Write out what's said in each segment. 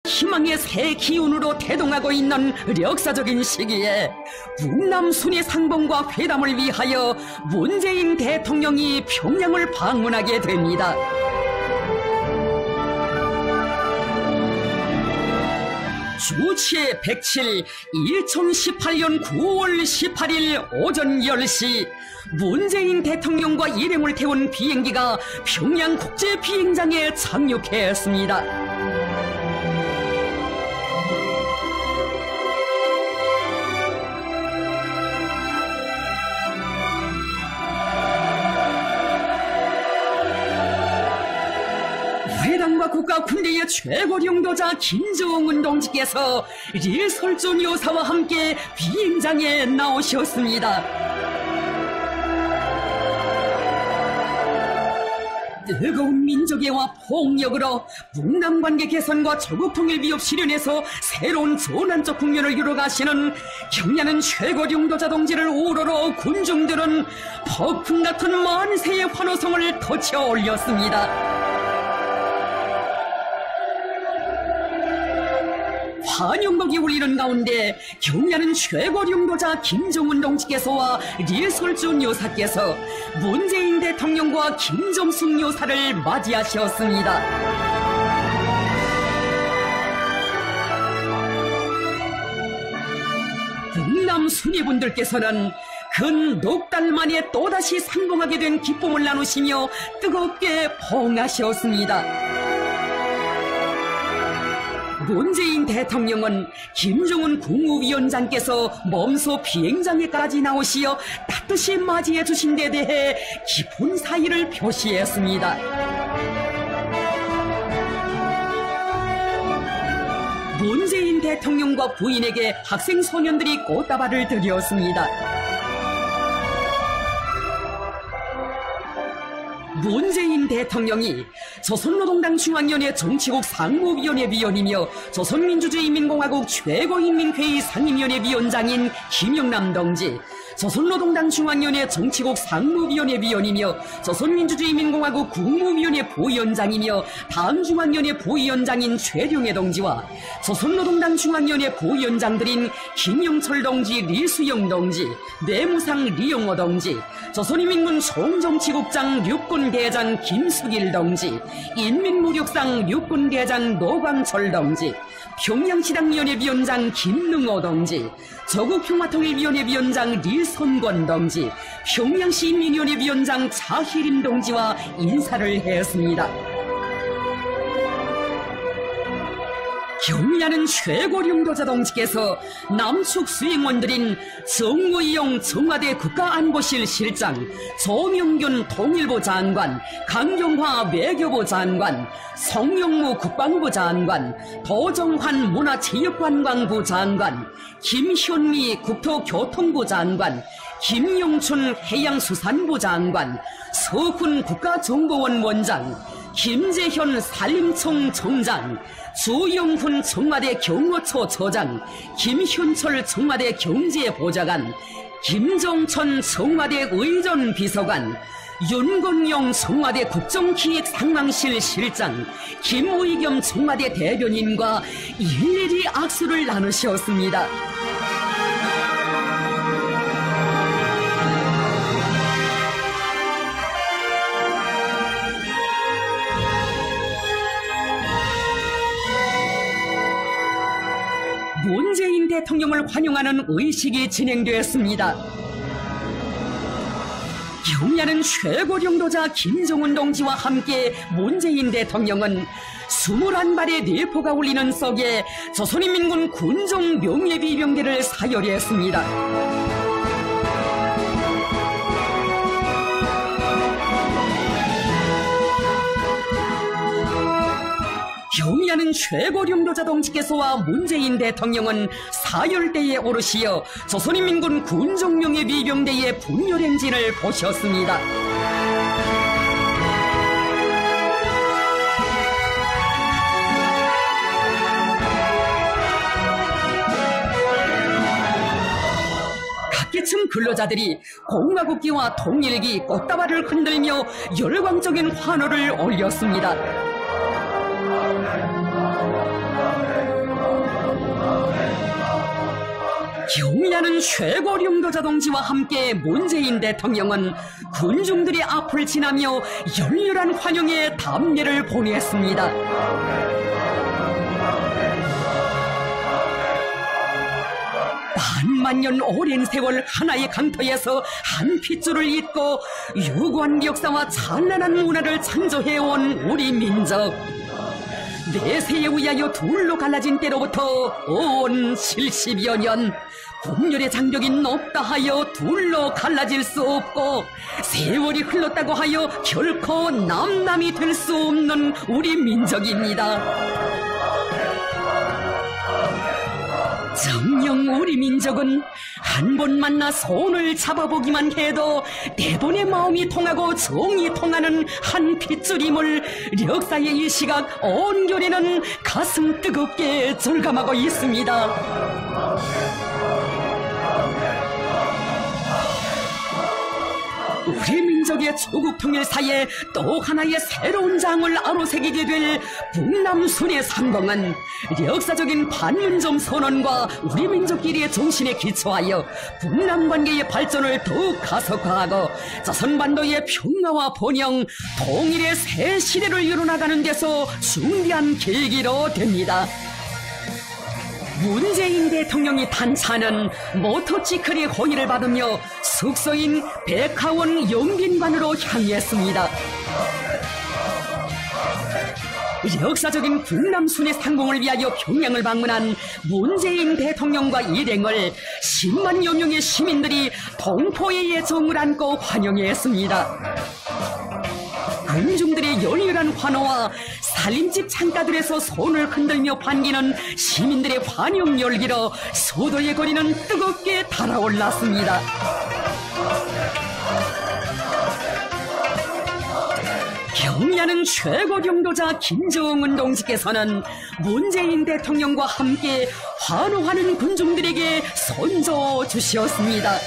희망의 새 기운으로 태동하고 있는 역사적인 시기에 북남 순회 상봉과 회담을 위하여 문재인 대통령이 평양을 방문하게 됩니다. 주치의 107 2018년 9월 18일 오전 10시 문재인 대통령과 일행을 태운 비행기가 평양 국제 비행장에 착륙했습니다. 회담과 국가 군대의 최고領導者김정은 동지께서 리설준 여사와 함께 비행장에 나오셨습니다. 뜨거운 민족애와 폭력으로 북남 관계 개선과 조국 통일 비협 실현에서 새로운 전환적 국면을 이뤄가시는 경야는 최고領導者동지를 우러러 군중들은 폭풍 같은 만세의 환호성을 터쳐 올렸습니다. 환영곡이 울리는 가운데 경야는 최고領導者김정은 동지께서와 리설준 여사께서 문재인 대통령과 김정숙 여사를 맞이하셨습니다. 북남 순위분들께서는 근 넉 달 만에 또다시 상봉하게 된 기쁨을 나누시며 뜨겁게 포옹하셨습니다. 문재인 대통령은 김정은 국무위원장께서 몸소 비행장에까지 나오시어 따뜻이 맞이해 주신 데 대해 깊은 사의를 표시했습니다. 문재인 대통령과 부인에게 학생 소년들이 꽃다발을 드렸습니다. 문재인 대통령이 조선노동당 중앙위원회 정치국 상무위원회 위원이며 조선민주주의인민공화국 최고인민회의 상임위원회 위원장인 김영남 동지, 조선노동당 중앙위원회 정치국 상무위원회 위원이며 조선민주주의인민공화국 국무위원회 부위원장이며 당중앙위원회 부위원장인 최룡해 동지와 조선노동당 중앙위원회 부위원장들인 김영철 동지, 리수영 동지, 내무상 리영호 동지, 조선인민군 총정치국장 육군대장 김수길 동지, 인민무력상 육군대장 노광철 동지, 평양시당위원회 위원장 김능호 동지, 조국평화통일위원회 위원장 리선권 동지, 평양시인민위원회 위원장 차희림 동지와 인사를 했습니다. 경야는 최고領導者동지께서 남측 수행원들인 정의용 청와대 국가안보실 실장, 조명균 통일부 장관, 강경화 외교부 장관, 성영무 국방부 장관, 도정환 문화체육관광부 장관, 김현미 국토교통부 장관, 김용춘 해양수산부 장관, 서훈 국가정보원 원장, 김재현 산림청 청장, 주영훈 청와대 경호처 처장, 김현철 청와대 경제보좌관, 김정천 청와대 의전 비서관, 윤건용 청와대 국정기획상황실 실장, 김의겸 청와대 대변인과 일일이 악수를 나누셨습니다. 문재인 대통령을 환영하는 의식이 진행되었습니다. 경야는 최고領導者김정은 동지와 함께 문재인 대통령은 21발의 뇌포가 울리는 속에 조선인민군 군종 명예비병대를 사열했습니다. 경야는 최고領導者동지께서와 문재인 대통령은 사열대에 오르시어 조선인민군 군종명예비병대의 분열행진을 보셨습니다. 각계층 근로자들이 공화국기와 통일기, 꽃다발을 흔들며 열광적인 환호를 올렸습니다. 경의하는 최고령도자 동지와 함께 문재인 대통령은 군중들의 앞을 지나며 열렬한 환영의 답례를 보냈습니다. 반만년 오랜 세월 하나의 강터에서 한 핏줄을 잇고 유구한 역사와 찬란한 문화를 창조해온 우리 민족. 내세에 의하여 둘로 갈라진 때로부터 온 70여 년, 분열의 장벽이 높다 하여 둘로 갈라질 수 없고 세월이 흘렀다고 하여 결코 남남이 될 수 없는 우리 민족입니다. 정녕 우리 민족은 한 번 만나 손을 잡아보기만 해도 대번의 마음이 통하고 정이 통하는 한 핏줄임을 역사의 이 시각 온결에는 가슴 뜨겁게 절감하고 있습니다. 우리 민족의 조국 통일사에 또 하나의 새로운 장을 아로새기게 될 북남순의 상봉은 역사적인 판문점 선언과 우리 민족끼리의 정신에 기초하여 북남 관계의 발전을 더욱 가속화하고 조선반도의 평화와 번영, 통일의 새 시대를 이뤄나가는 데서 중대한 계기로 됩니다. 문재인 대통령이 탄차는 모터치클의 호의를 받으며 숙소인 백화원 영빈관으로 향했습니다. 역사적인 북남순의 상봉을 위하여 평양을 방문한 문재인 대통령과 일행을 10만여 명의 시민들이 동포의 정을 안고 환영했습니다. 군중들의 열렬한 환호와 살림집 창가들에서 손을 흔들며 반기는 시민들의 환영 열기로 수도의 거리는 뜨겁게 달아올랐습니다. 경의하는 최고령도자 김정은 동지께서는 문재인 대통령과 함께 환호하는 군중들에게 선조 주시었습니다.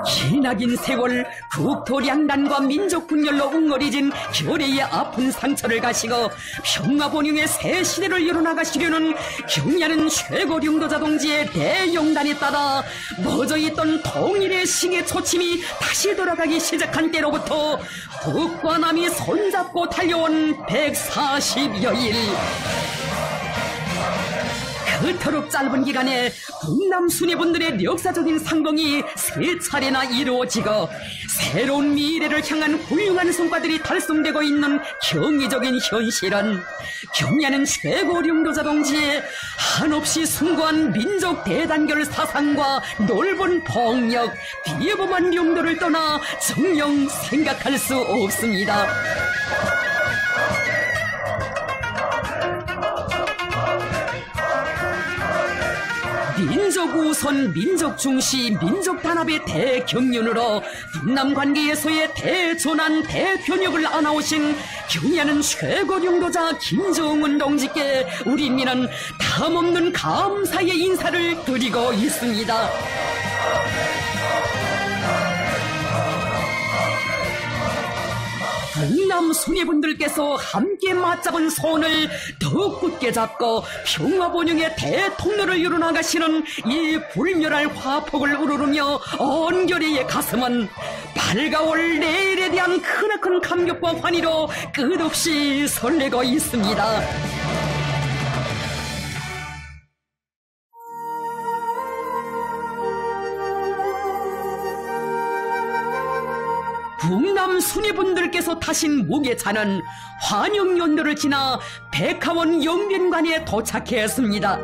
기나긴 세월 국토량단과 민족 분열로 웅얼해진 결의의 아픈 상처를 가시고 평화번영의 새 시대를 이뤄나가시려는 경의하는 최고령도자 동지의 대용단에 따라 멎어있던 통일의 시계 초침이 다시 돌아가기 시작한 때로부터 북과 남이 손잡고 달려온 140여일. 그토록 짧은 기간에 북남 순회분들의 역사적인 상봉이 세 차례나 이루어지고 새로운 미래를 향한 훌륭한 성과들이 달성되고 있는 경이적인 현실은 경의하는 최고령도자 동지의 한없이 숭고한 민족 대단결 사상과 넓은 폭력, 비범한 용도를 떠나 정녕 생각할 수 없습니다. 민족 우선, 민족 중시, 민족 단합의 대경륜으로 북남 관계에서의 대전환, 대변혁을 안아오신 경의하는 최고령도자 김정은 동지께 우리민은 탐없는 감사의 인사를 드리고 있습니다. 북남 순회분들께서 함께 맞잡은 손을 더욱 굳게 잡고 평화번영의 대통로를 이뤄나가시는 이 불멸할 화폭을 우러르며 온결의 가슴은 밝아올 내일에 대한 크나큰 감격과 환희로 끝없이 설레고 있습니다. 북남 순회분들께서 타신 무게차는 환영연도를 지나 백화원 영빈관에 도착했습니다.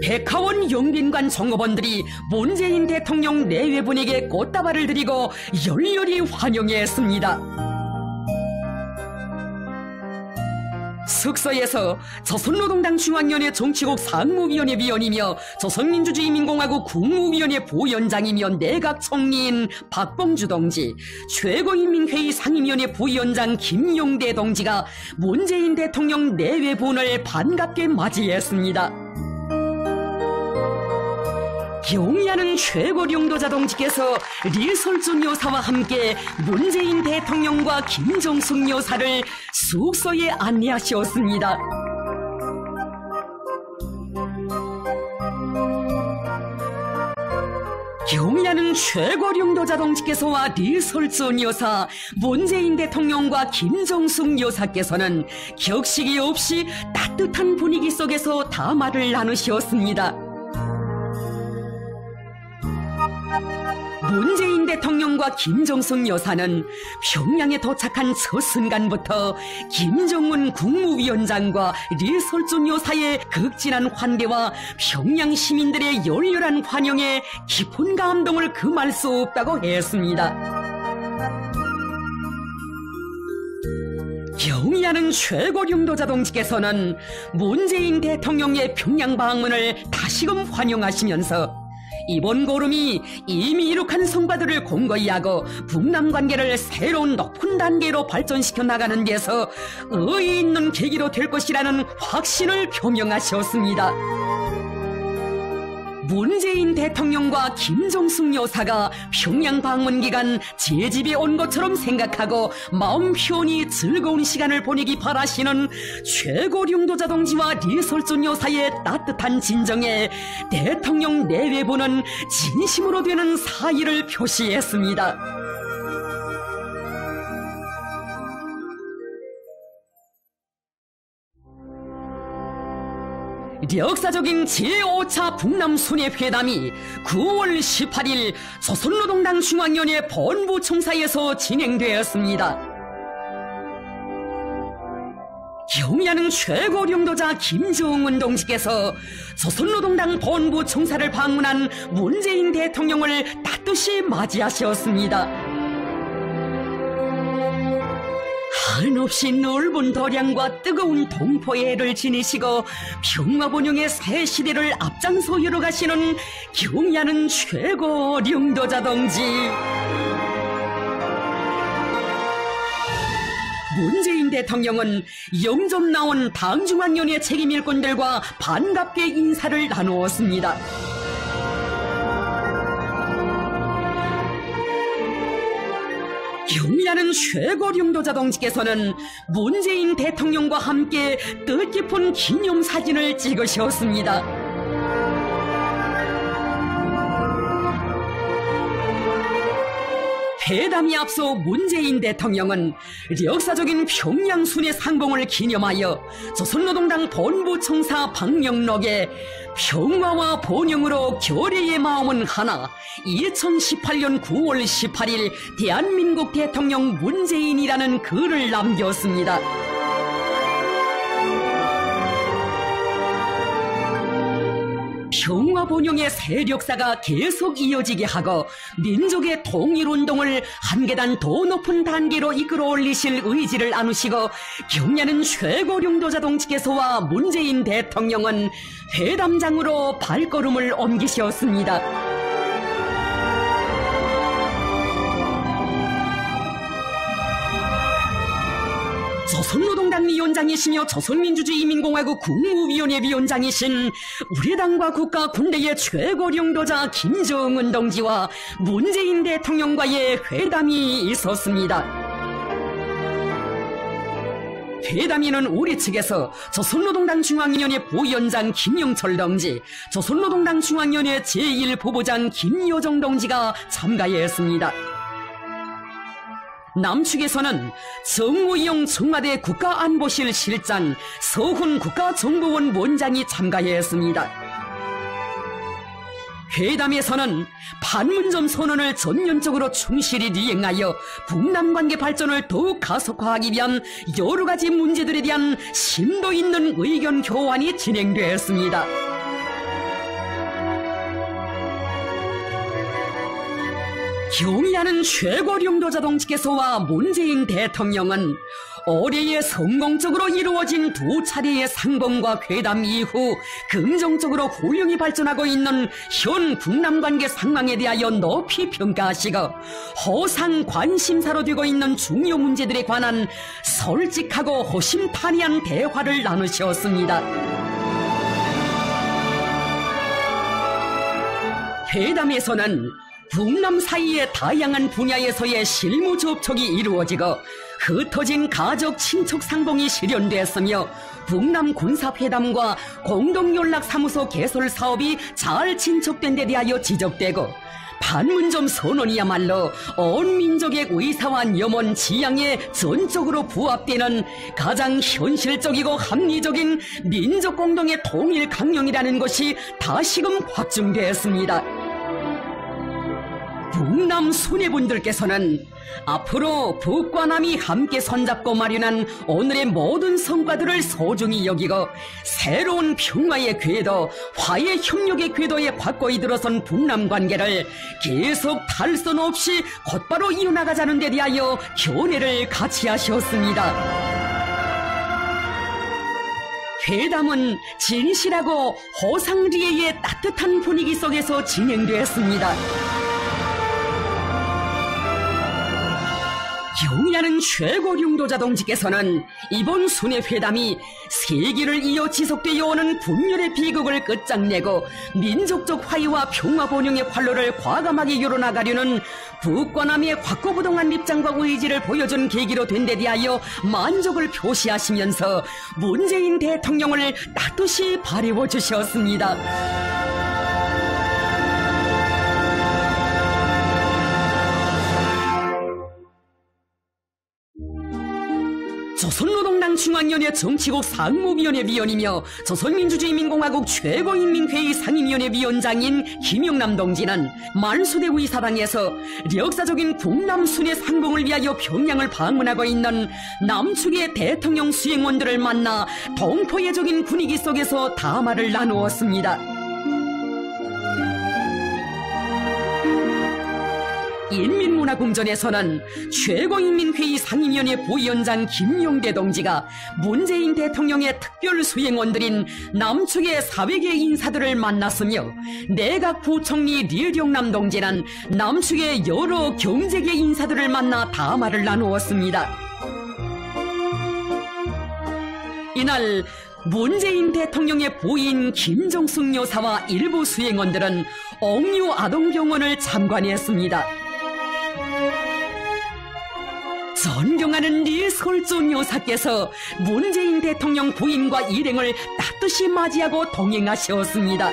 백화원 영빈관 종업원들이 문재인 대통령 내외분에게 꽃다발을 드리고 열렬히 환영했습니다. 숙소에서 조선노동당 중앙위원회 정치국 상무위원회 위원이며 조선민주주의인민공화국 국무위원회 부위원장이며 내각총리인 박봉주 동지, 최고인민회의 상임위원회 부위원장 김용대 동지가 문재인 대통령 내외분을 반갑게 맞이했습니다. 경의하는 최고령도자 동지께서 리설준 여사와 함께 문재인 대통령과 김정숙 여사를 숙소에 안내하시었습니다. 경의하는 최고령도자 동지께서와 리설준 여사, 문재인 대통령과 김정숙 여사께서는 격식이 없이 따뜻한 분위기 속에서 담화를 나누셨습니다. 문재인 대통령과 김정숙 여사는 평양에 도착한 첫 순간부터 김정은 국무위원장과 리설준 여사의 극진한 환대와 평양 시민들의 열렬한 환영에 깊은 감동을 금할 수 없다고 했습니다. 경의하는 최고령도자 동지께서는 문재인 대통령의 평양 방문을 다시금 환영하시면서 이번 고름이 이미 이룩한 성과들을 공고히 하고 북남 관계를 새로운 높은 단계로 발전시켜 나가는 데서 의의 있는 계기로 될 것이라는 확신을 표명하셨습니다. 문재인 대통령과 김정숙 여사가 평양 방문 기간 제 집에 온 것처럼 생각하고 마음 편히 즐거운 시간을 보내기 바라시는 최고령도자 동지와 리설준 여사의 따뜻한 진정에 대통령 내외부는 진심으로 되는 사의를 표시했습니다. 역사적인 제5차 북남순회회담이 9월 18일 조선노동당 중앙위원회 본부총사에서 진행되었습니다. 경의하는 최고령도자 김정은 동지께서 조선노동당 본부총사를 방문한 문재인 대통령을 따뜻이 맞이하셨습니다. 한없이 넓은 도량과 뜨거운 동포의 해를 지니시고 평화번영의 새 시대를 앞장서 이뤄가시는 경의하는 최고령도자 동지. 문재인 대통령은 영접 나온 당중앙위원회 책임 일꾼들과 반갑게 인사를 나누었습니다. 경의하는 최고령도자 동지께서는 문재인 대통령과 함께 뜻깊은 기념사진을 찍으셨습니다. 회담이 앞서 문재인 대통령은 역사적인 평양 순회 상봉을 기념하여 조선노동당 본부총사 박영록에 평화와 번영으로 결의의 마음은 하나 2018년 9월 18일 대한민국 대통령 문재인이라는 글을 남겼습니다. 평화 번영의 세력사가 계속 이어지게 하고 민족의 통일운동을 한 계단 더 높은 단계로 이끌어 올리실 의지를 나누시고 경의하는 최고령도자 동지께서와 문재인 대통령은 회담장으로 발걸음을 옮기셨습니다. 조선노동당 위원장이시며 조선민주주의인민공화국 국무위원회 위원장이신 우리 당과 국가 군대의 최고령도자 김정은 동지와 문재인 대통령과의 회담이 있었습니다. 회담에는 우리 측에서 조선노동당 중앙위원회 부위원장 김영철 동지, 조선노동당 중앙위원회 제1부부장 김여정 동지가 참가했습니다. 남측에서는 정우영 청와대 국가안보실 실장, 서훈 국가정보원 원장이 참가했습니다. 회담에서는 판문점 선언을 전면적으로 충실히 이행하여 북남관계 발전을 더욱 가속화하기 위한 여러 가지 문제들에 대한 심도 있는 의견 교환이 진행되었습니다. 경의하는 최고령도자 동지께서와 문재인 대통령은 올해에 성공적으로 이루어진 두 차례의 상봉과 회담 이후 긍정적으로 훌륭히 발전하고 있는 현 북남관계 상황에 대하여 높이 평가하시고 호상 관심사로 되고 있는 중요 문제들에 관한 솔직하고 허심탄회한 대화를 나누셨습니다. 회담에서는 북남 사이의 다양한 분야에서의 실무 접촉이 이루어지고 흩어진 가족 친척 상봉이 실현되었으며 북남 군사회담과 공동연락사무소 개설 사업이 잘 진척된 데 대하여 지적되고 판문점 선언이야말로 온 민족의 의사와 염원 지향에 전적으로 부합되는 가장 현실적이고 합리적인 민족 공동의 통일 강령이라는 것이 다시금 확증되었습니다. 북남 수뇌분들께서는 앞으로 북과 남이 함께 손잡고 마련한 오늘의 모든 성과들을 소중히 여기고 새로운 평화의 궤도, 화해 협력의 궤도에 확고히 들어선 북남 관계를 계속 탈선 없이 곧바로 이어나가자는 데 대하여 견해를 같이 하셨습니다. 회담은 진실하고 호상리에의 따뜻한 분위기 속에서 진행되었습니다. 경의하는 최고 용도자 동지께서는 이번 순회회담이 세기를 이어 지속되어 오는 분열의 비극을 끝장내고 민족적 화해와 평화 번영의 활로를 과감하게 열어나가려는 북과 남의 확고부동한 입장과 의지를 보여준 계기로 된 데 대하여 만족을 표시하시면서 문재인 대통령을 따뜻이 바래워 주셨습니다. 조선노동당 중앙위원회 정치국 상무위원회 위원이며 조선민주주의민공화국 최고인민회의 상임위원회 위원장인 김영남 동지는 만수대 의사당에서 역사적인 북남 순회 상봉을 위하여 평양을 방문하고 있는 남측의 대통령 수행원들을 만나 동포애적인 분위기 속에서 담화를 나누었습니다. 인민문화궁전에서는 최고인민회의 상임위원회 부위원장 김용대 동지가 문재인 대통령의 특별 수행원들인 남측의 사회계 인사들을 만났으며 내각 부총리 류경남 동지는 남측의 여러 경제계 인사들을 만나 담화를 나누었습니다. 이날 문재인 대통령의 부인 김정숙 여사와 일부 수행원들은 옥류 아동병원을 참관했습니다. 존경하는 리설존 여사께서 문재인 대통령 부인과 일행을 따뜻이 맞이하고 동행하셨습니다.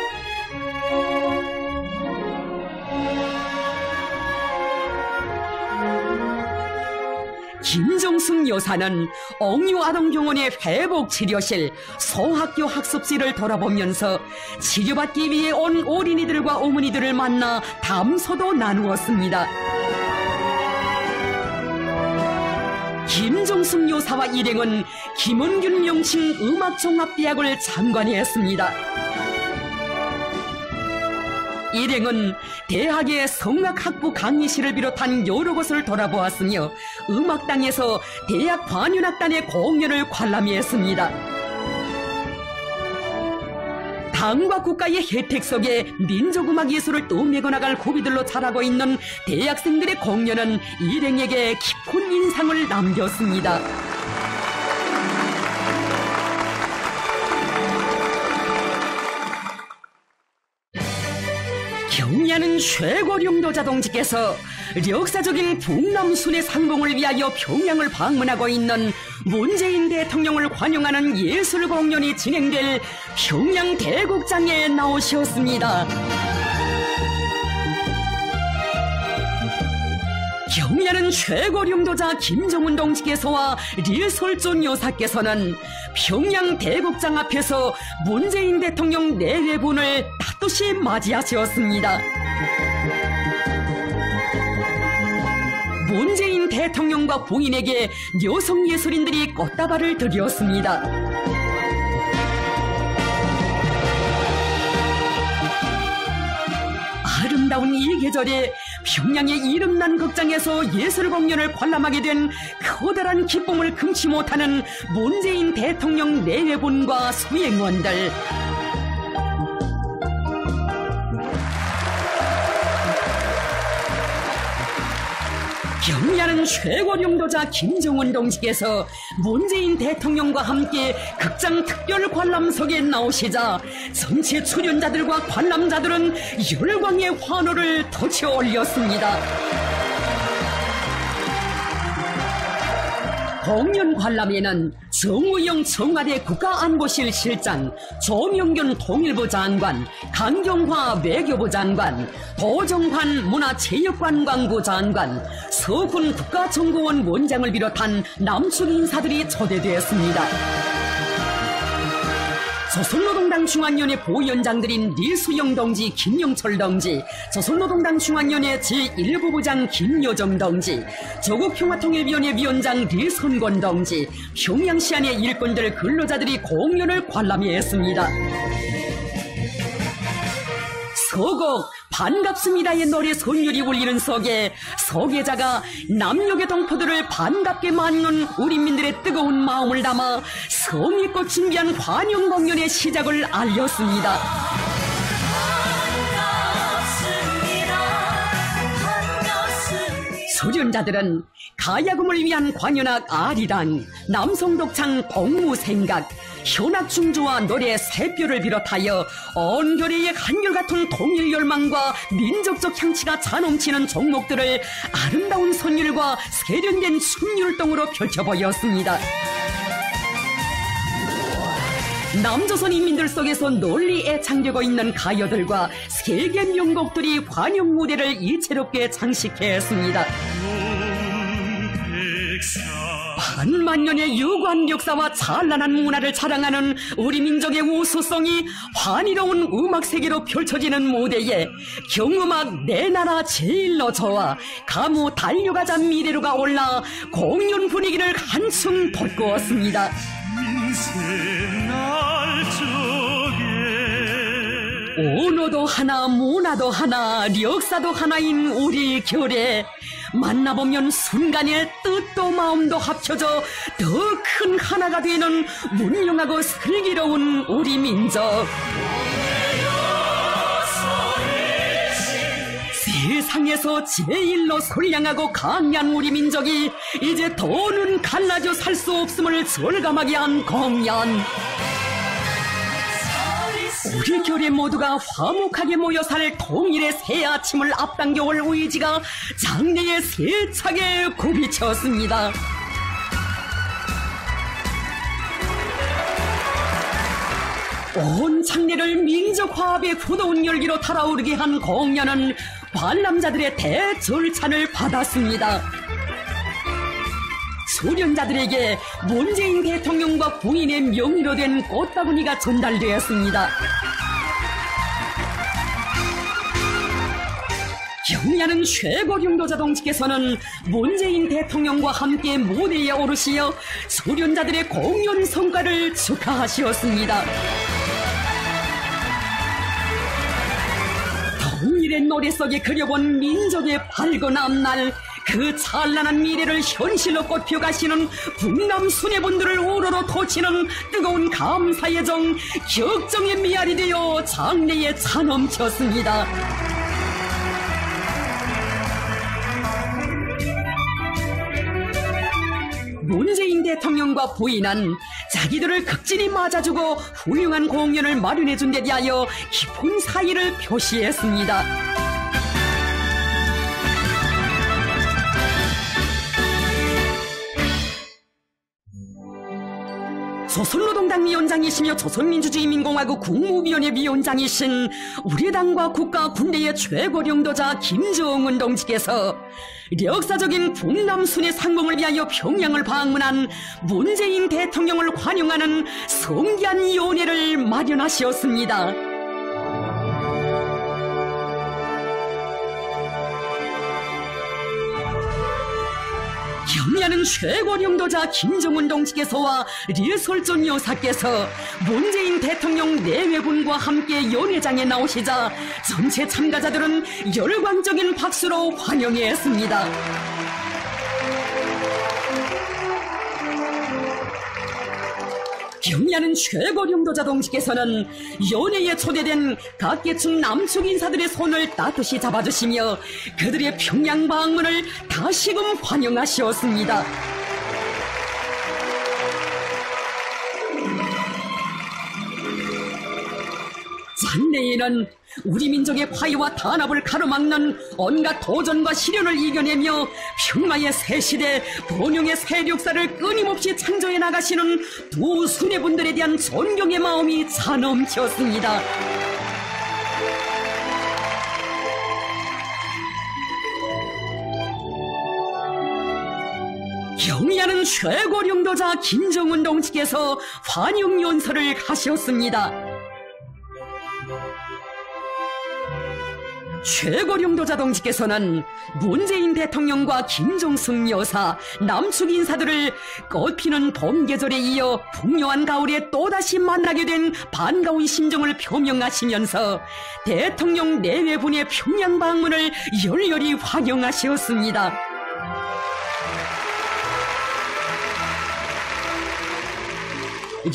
김정숙 여사는 옥류 아동병원의 회복치료실, 소학교 학습실을 돌아보면서 치료받기 위해 온 어린이들과 어머니들을 만나 담소도 나누었습니다. 김정숙 여사와 일행은 김원균 명칭 음악종합대학을 참관했습니다. 일행은 대학의 성악학부 강의실을 비롯한 여러 곳을 돌아보았으며 음악당에서 대학 관현악단의 공연을 관람했습니다. 당과 국가의 혜택 속에 민족음악 예술을 떠매고 나갈 고비들로 자라고 있는 대학생들의 공연은 일행에게 깊은 인상을 남겼습니다. 경의하는 최고령도자 동지께서 역사적인 북남 순회 상봉을 위하여 평양을 방문하고 있는 문재인 대통령을 환영하는 예술 공연이 진행될 평양 대국장에 나오셨습니다. 경의하는 최고령도자 김정은 동지께서와 리설존 여사께서는 평양 대국장 앞에서 문재인 대통령 내외분을 따뜻이 맞이하셨습니다. 문재인 대통령과 부인에게 여성 예술인들이 꽃다발을 드렸습니다. 아름다운 이 계절에 평양의 이름난 극장에서 예술 공연을 관람하게 된 커다란 기쁨을 금치 못하는 문재인 대통령 내외분과 수행원들. 경의하는 최고領導자 김정은 동지께서 문재인 대통령과 함께 극장 특별 관람석에 나오시자 전체 출연자들과 관람자들은 열광의 환호를 터쳐 올렸습니다. 공연 관람에는 정우영 청와대 국가안보실 실장, 조명균 통일부 장관, 강경화 외교부 장관, 도정환 문화체육관광부 장관, 서훈 국가정보원 원장을 비롯한 남측 인사들이 초대되었습니다. 조선노동당 중앙위원회 부위원장들인 리수영 동지, 김영철 동지, 조선노동당 중앙위원회 제1부부장 김여정 동지, 조국평화통일위원회 위원장 리선권 동지, 평양시안의 일꾼들 근로자들이 공연을 관람했습니다. 서곡 반갑습니다의 노래 선율이 울리는 속에 소개자가 남녘의 동포들을 반갑게 맞는 우리민들의 뜨거운 마음을 담아 성의껏 준비한 환영 공연의 시작을 알렸습니다. 수련자들은 가야금을 위한 관현악 아리랑, 남성독창 동무생각, 현악중주와 노래 새뼈를 비롯하여 온결의 한결같은 통일열망과 민족적 향치가 자넘치는 종목들을 아름다운 선율과 세련된 춤율동으로 펼쳐보였습니다. 남조선 인민들 속에서 널리 애창되고 있는 가요들과 세계 명곡들이 환영 무대를 이채롭게 장식했습니다. 반만년의 유구한 역사와 찬란한 문화를 자랑하는 우리 민족의 우수성이 환희로운 음악 세계로 펼쳐지는 무대에 경음악 내 나라 제일로 저와 가무 달려가자 미래로가 올라 공연 분위기를 한층 돋구었습니다. 언어도 하나, 문화도 하나, 역사도 하나인 우리 결에 만나보면 순간에 뜻도 마음도 합쳐져 더 큰 하나가 되는 문명하고 슬기로운 우리 민족. 세상에서 제일로 선량하고 강한 우리 민족이 이제 더는 갈라져 살 수 없음을 절감하게 한 공연. 우리 결의 모두가 화목하게 모여 살 통일의 새 아침을 앞당겨올 의지가 장래에 세차게 굽이쳤습니다. 온 장래를 민족 화합의 부드러운 열기로 달아오르게 한 공연은 관람자들의 대절찬을 받았습니다. 수련자들에게 문재인 대통령과 부인의 명의로 된 꽃바구니가 전달되었습니다. 경의하는 최고領導자 동지께서는 문재인 대통령과 함께 무대에 오르시어 수련자들의 공연 성과를 축하하시었습니다. 통일의 노래 속에 그려본 민족의 밝은 앞날, 그 찬란한 미래를 현실로 꽃펴가시는 북남 수뇌분들을 우러러 토치는 뜨거운 감사의 정, 격정의 미알이 되어 장래에 차넘쳤습니다. 문재인 대통령과 부인은 자기들을 극진히 맞아주고 훌륭한 공연을 마련해준 데 대하여 깊은 사의를 표시했습니다. 조선노동당 위원장이시며 조선민주주의인민공화국 국무위원회 위원장이신 우리 당과 국가 군대의 최고領導자 김정은 동지께서 역사적인 북남 순회 상봉을 위하여 평양을 방문한 문재인 대통령을 환영하는 성기한 연회를 마련하셨습니다. 경의하는 최고領導자 김정은 동지께서와 리설존 여사께서 문재인 대통령 내외군과 함께 연회장에 나오시자 전체 참가자들은 열광적인 박수로 환영했습니다. 경의하는 최고령도자 동지께서는 연회에 초대된 각계층 남측 인사들의 손을 따뜻이 잡아주시며 그들의 평양 방문을 다시금 환영하시었습니다. 장래에는 우리 민족의 파이와 탄압을 가로막는 온갖 도전과 시련을 이겨내며 평화의 새시대, 번영의 새력사를 끊임없이 창조해 나가시는 두 수뇌분들에 대한 존경의 마음이 차넘쳤습니다. 경의하는 최고령도자 김정은 동지께서 환영 연설을 하셨습니다. 최고령도자 동지께서는 문재인 대통령과 김정숙 여사, 남측 인사들을 꽃피는 봄 계절에 이어 풍요한 가을에 또다시 만나게 된 반가운 심정을 표명하시면서 대통령 내외분의 평양 방문을 열렬히 환영하셨습니다.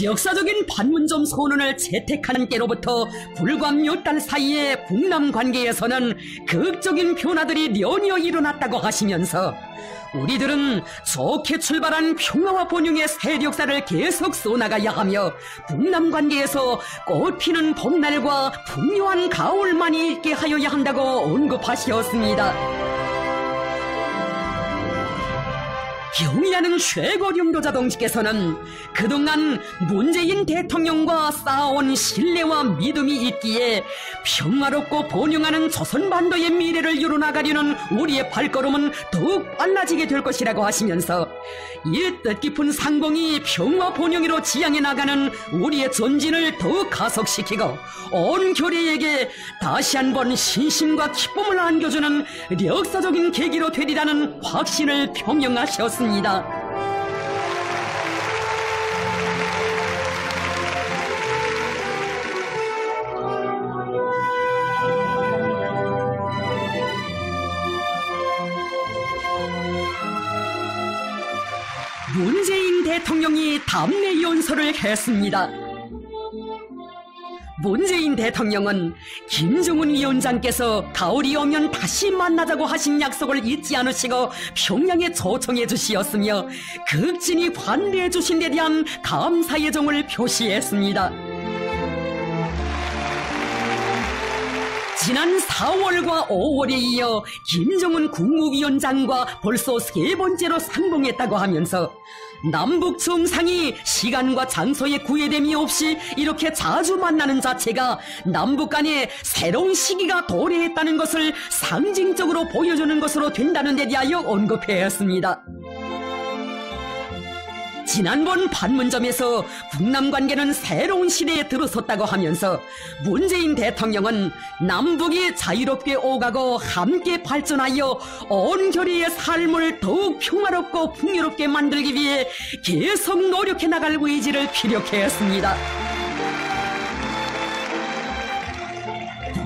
역사적인 판문점 선언을 채택하는 때로부터 불과 몇 달 사이에 북남 관계에서는 극적인 변화들이 연이어 일어났다고 하시면서 우리들은 좋게 출발한 평화와 번영의 새 역사를 계속 써나가야 하며 북남 관계에서 꽃피는 봄날과 풍요한 가을만이 있게 하여야 한다고 언급하셨습니다. 경의하는 최고령도자 동지께서는 그동안 문재인 대통령과 쌓아온 신뢰와 믿음이 있기에 평화롭고 번영하는 조선반도의 미래를 이뤄나가려는 우리의 발걸음은 더욱 빨라지게 될 것이라고 하시면서 이 뜻깊은 상봉이 평화 번영으로 지향해 나가는 우리의 전진을 더욱 가속시키고 온 교례에게 다시 한번 신심과 기쁨을 안겨주는 역사적인 계기로 되리라는 확신을 표명하셨습니다. 문재인 대통령이 답례 연설을 했습니다. 문재인 대통령은 김정은 위원장께서 가을이 오면 다시 만나자고 하신 약속을 잊지 않으시고 평양에 초청해 주시었으며 극진히 반대해 주신 데 대한 감사의 정을 표시했습니다. 지난 4월과 5월에 이어 김정은 국무위원장과 벌써 세 번째로 상봉했다고 하면서 남북 정상이 시간과 장소에 구애됨이 없이 이렇게 자주 만나는 자체가 남북 간의 새로운 시기가 도래했다는 것을 상징적으로 보여주는 것으로 된다는 데 대하여 언급했습니다. 지난번 판문점에서 북남 관계는 새로운 시대에 들어섰다고 하면서 문재인 대통령은 남북이 자유롭게 오가고 함께 발전하여 온 교리의 삶을 더욱 평화롭고 풍요롭게 만들기 위해 계속 노력해 나갈 의지를 피력했습니다.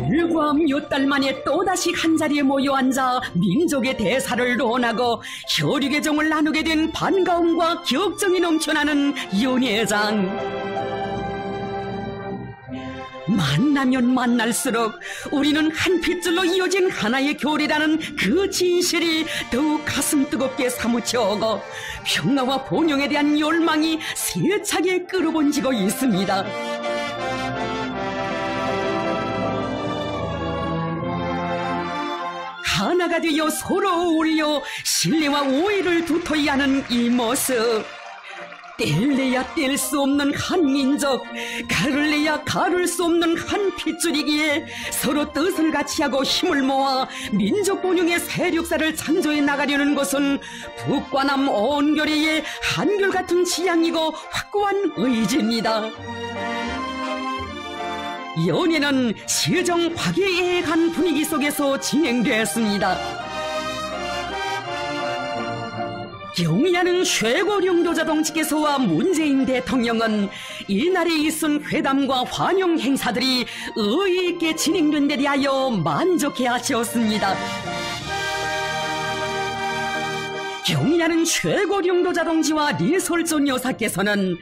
불과 몇 달 만에 또다시 한자리에 모여 앉아 민족의 대사를 논하고 혈육의 정을 나누게 된 반가움과 격정이 넘쳐나는 연회장. 만나면 만날수록 우리는 한 핏줄로 이어진 하나의 교리라는 그 진실이 더욱 가슴 뜨겁게 사무쳐오고 평화와 번영에 대한 열망이 세차게 끌어번지고 있습니다. 하나가 되어 서로 어울려 신뢰와 오해를 두터이 하는 이 모습, 뗄래야 뗄 수 없는 한 민족, 가를래야 가를 수 없는 한 핏줄이기에 서로 뜻을 같이하고 힘을 모아 민족 번영의 새력사를 창조해 나가려는 것은 북과 남 온 교례의 한결같은 지향이고 확고한 의지입니다. 연회는 시정 화기애애한 분위기 속에서 진행됐습니다. 경의하는 최고령도자 동지께서와 문재인 대통령은 이날에 있은 회담과 환영 행사들이 의의 있게 진행된 데 대하여 만족해 하셨습니다. 경의하는 최고령도자 동지와 리솔존 여사께서는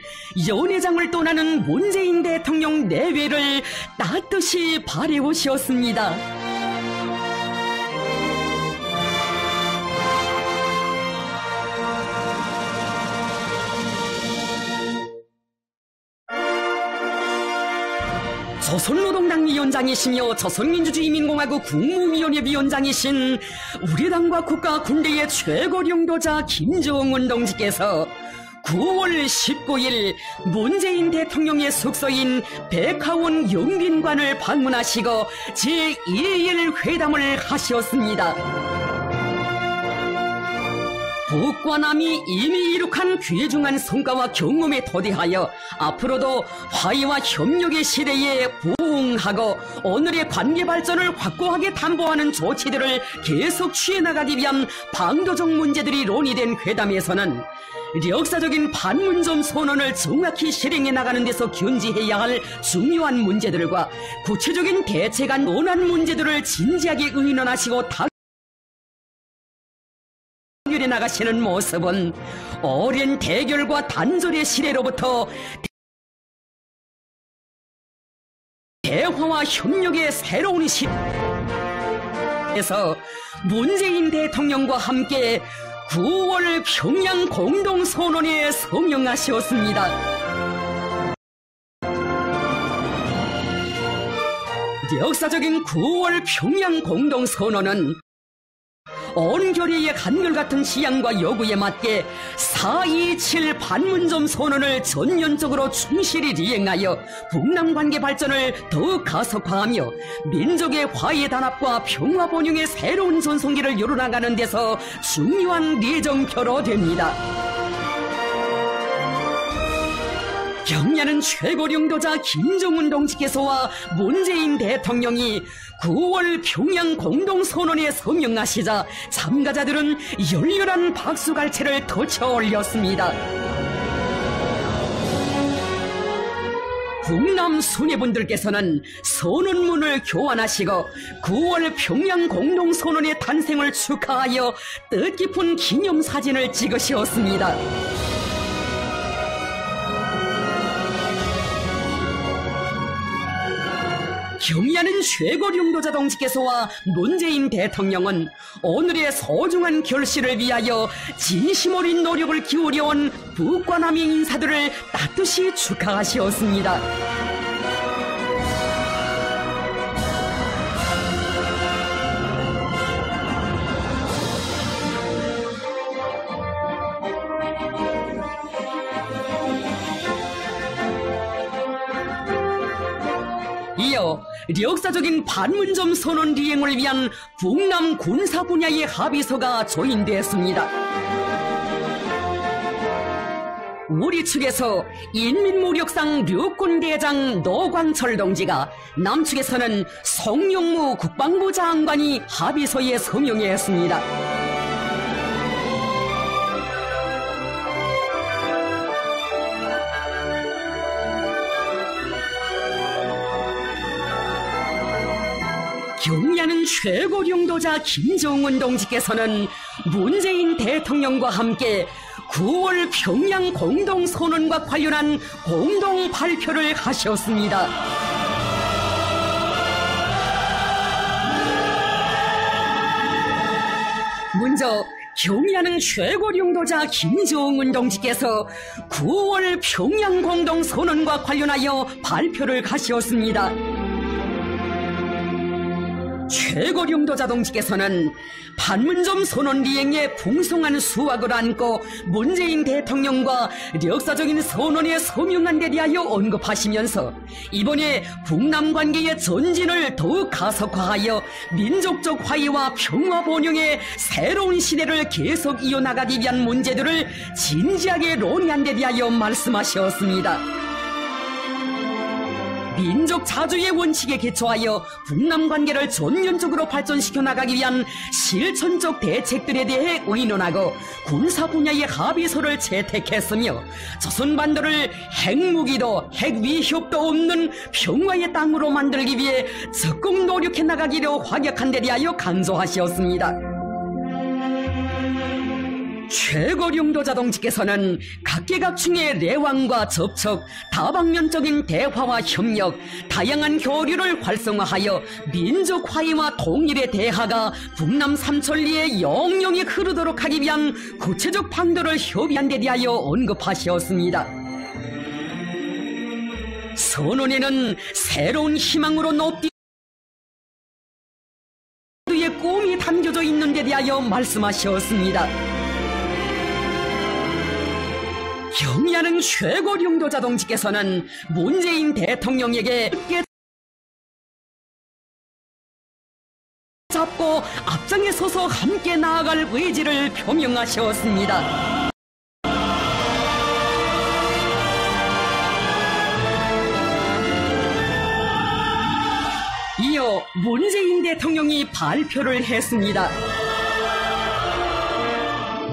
연회장을 떠나는 문재인 대통령 내외를 따뜻이 바래오시었습니다. 조선노동당 위원장이시며 조선민주주의인민공화국 국무위원회 위원장이신 우리 당과 국가 군대의 최고령도자 김정은 동지께서 9월 19일 문재인 대통령의 숙소인 백화원 영빈관을 방문하시고 제1일 회담을 하셨습니다. 북과 남이 이미 이룩한 귀중한 성과와 경험에 토대하여 앞으로도 화해와 협력의 시대에 부응하고 오늘의 관계 발전을 확고하게 담보하는 조치들을 계속 취해나가기 위한 방도적 문제들이 논의된 회담에서는 역사적인 판문점 선언을 정확히 실행해 나가는 데서 견지해야 할 중요한 문제들과 구체적인 대책안 논한 문제들을 진지하게 의논하시고 해 나가시는 모습은 오랜 대결과 단절의 시대로부터 대화와 협력의 새로운 시대에서 문재인 대통령과 함께 9월 평양 공동선언에 서명하셨습니다. 역사적인 9월 평양 공동선언은 온 결의의 한결같은 지향과 요구에 맞게 4.27 판문점 선언을 전면적으로 충실히 이행하여 북남관계 발전을 더욱 가속화하며 민족의 화해 단합과 평화 번영의 새로운 전성기를 열어나가는 데서 중요한 내정표로 됩니다. 경의하는 최고령도자 김정은 동지께서와 문재인 대통령이 9월 평양 공동선언에 서명하시자 참가자들은 열렬한 박수갈채를 터쳐 올렸습니다. 북남 수뇌분들께서는 선언문을 교환하시고 9월 평양 공동선언의 탄생을 축하하여 뜻깊은 기념사진을 찍으셨습니다. 경의하는 최고령도자 동지께서와 문재인 대통령은 오늘의 소중한 결실을 위하여 진심 어린 노력을 기울여온 북과 남의 인사들을 따뜻이 축하하셨습니다. 이어 역사적인 판문점 선언 이행을 위한 북남 군사 분야의 합의서가 조인되었습니다. 우리 측에서 인민무력상 육군대장 노광철 동지가, 남측에서는 송영무 국방부 장관이 합의서에 서명했습니다. 경의하는 최고령도자 김정은 동지께서는 문재인 대통령과 함께 9월 평양 공동선언과 관련한 공동 발표를 하셨습니다. 먼저 경의하는 최고령도자 김정은 동지께서 9월 평양 공동선언과 관련하여 발표를 하셨습니다. 최고령도자 동지께서는 판문점 선언 이행에 풍성한 수확을 안고 문재인 대통령과 역사적인 선언에 서명한 데 대하여 언급하시면서 이번에 북남 관계의 전진을 더욱 가속화하여 민족적 화해와 평화 번영의 새로운 시대를 계속 이어나가기 위한 문제들을 진지하게 논의한 데 대하여 말씀하셨습니다. 민족 자주의 원칙에 기초하여 북남 관계를 전면적으로 발전시켜 나가기 위한 실천적 대책들에 대해 의논하고 군사 분야의 합의서를 채택했으며 조선반도를 핵무기도 핵위협도 없는 평화의 땅으로 만들기 위해 적극 노력해 나가기로 확약한 데 대하여 강조하셨습니다. 최고령도자 동지께서는 각계각층의 내왕과 접촉, 다방면적인 대화와 협력, 다양한 교류를 활성화하여 민족 화해와 통일의 대화가 북남 삼천리에 영영이 흐르도록 하기 위한 구체적 방도를 협의한 데 대하여 언급하셨습니다. 선언에는 새로운 희망으로 높이 의 꿈이 담겨져 있는 데 대하여 말씀하셨습니다. 경의하는 최고령도자 동지께서는 문재인 대통령에게 잡고 앞장에 서서 함께 나아갈 의지를 표명하셨습니다. 이어 문재인 대통령이 발표를 했습니다.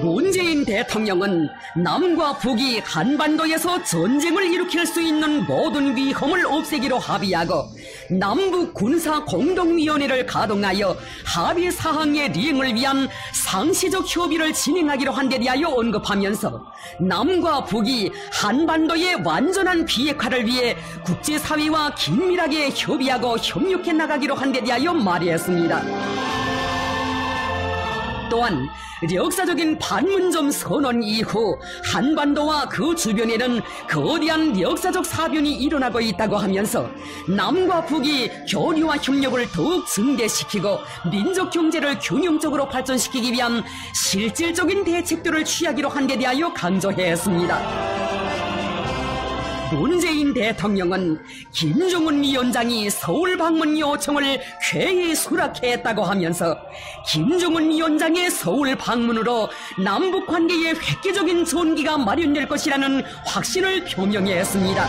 문재인 대통령은 남과 북이 한반도에서 전쟁을 일으킬 수 있는 모든 위험을 없애기로 합의하고 남북 군사 공동위원회를 가동하여 합의 사항의 리행을 위한 상시적 협의를 진행하기로 한 데 대하여 언급하면서 남과 북이 한반도의 완전한 비핵화를 위해 국제사회와 긴밀하게 협의하고 협력해 나가기로 한 데 대하여 말했습니다. 또한 역사적인 판문점 선언 이후 한반도와 그 주변에는 거대한 역사적 사변이 일어나고 있다고 하면서 남과 북이 교류와 협력을 더욱 증대시키고 민족 경제를 균형적으로 발전시키기 위한 실질적인 대책들을 취하기로 한 데 대하여 강조했습니다. 문재인 대통령은 김정은 위원장이 서울 방문 요청을 쾌히 수락했다고 하면서 김정은 위원장의 서울 방문으로 남북 관계의 획기적인 전기가 마련될 것이라는 확신을 표명했습니다.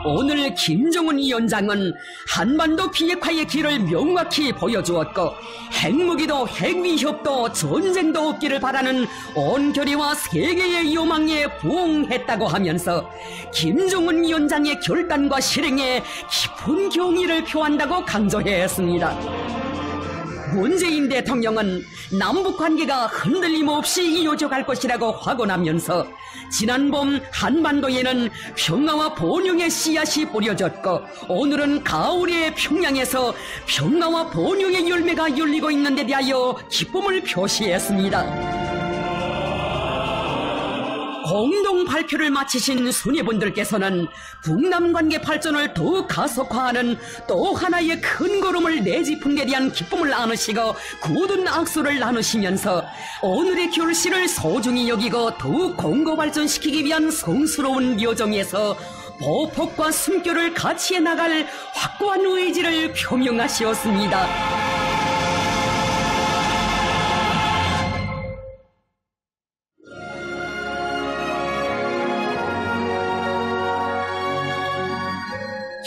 오늘 김정은 위원장은 한반도 비핵화의 길을 명확히 보여주었고 핵무기도 핵위협도 전쟁도 없기를 바라는 온결의와 세계의 요망에 부응했다고 하면서 김정은 위원장의 결단과 실행에 깊은 경의를 표한다고 강조했습니다. 문재인 대통령은 남북관계가 흔들림 없이 이어져 갈 것이라고 확언하면서 지난 봄 한반도에는 평화와 번영의 씨앗이 뿌려졌고 오늘은 가을의 평양에서 평화와 번영의 열매가 열리고 있는 데 대하여 기쁨을 표시했습니다. 공동 발표를 마치신 수뇌분들께서는 북남 관계 발전을 더욱 가속화하는 또 하나의 큰 걸음을 내짚은 데 대한 기쁨을 나누시고 굳은 악수를 나누시면서 오늘의 결실을 소중히 여기고 더욱 공고 발전시키기 위한 성스러운 여정에서 보폭과 숨결을 같이 해나갈 확고한 의지를 표명하시었습니다.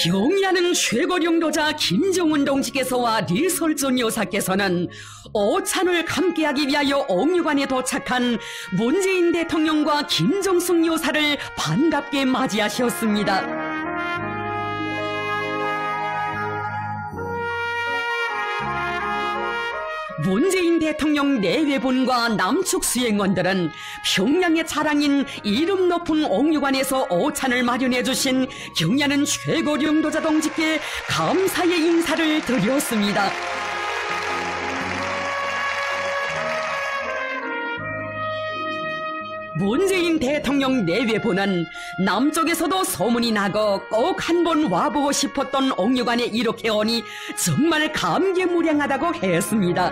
경의하는 최고령도자 김정은 동지께서와 리설전 여사께서는 오찬을 함께하기 위하여 옥류관에 도착한 문재인 대통령과 김정숙 여사를 반갑게 맞이하셨습니다. 문재인 대통령 내외분과 남측 수행원들은 평양의 자랑인 이름 높은 옥류관에서 오찬을 마련해 주신 경의하는 최고령도자 동지께 감사의 인사를 드렸습니다. 문재인 대통령 내외부는 남쪽에서도 소문이 나고 꼭 한번 와보고 싶었던 옥류관에 이렇게 오니 정말 감개무량하다고 했습니다.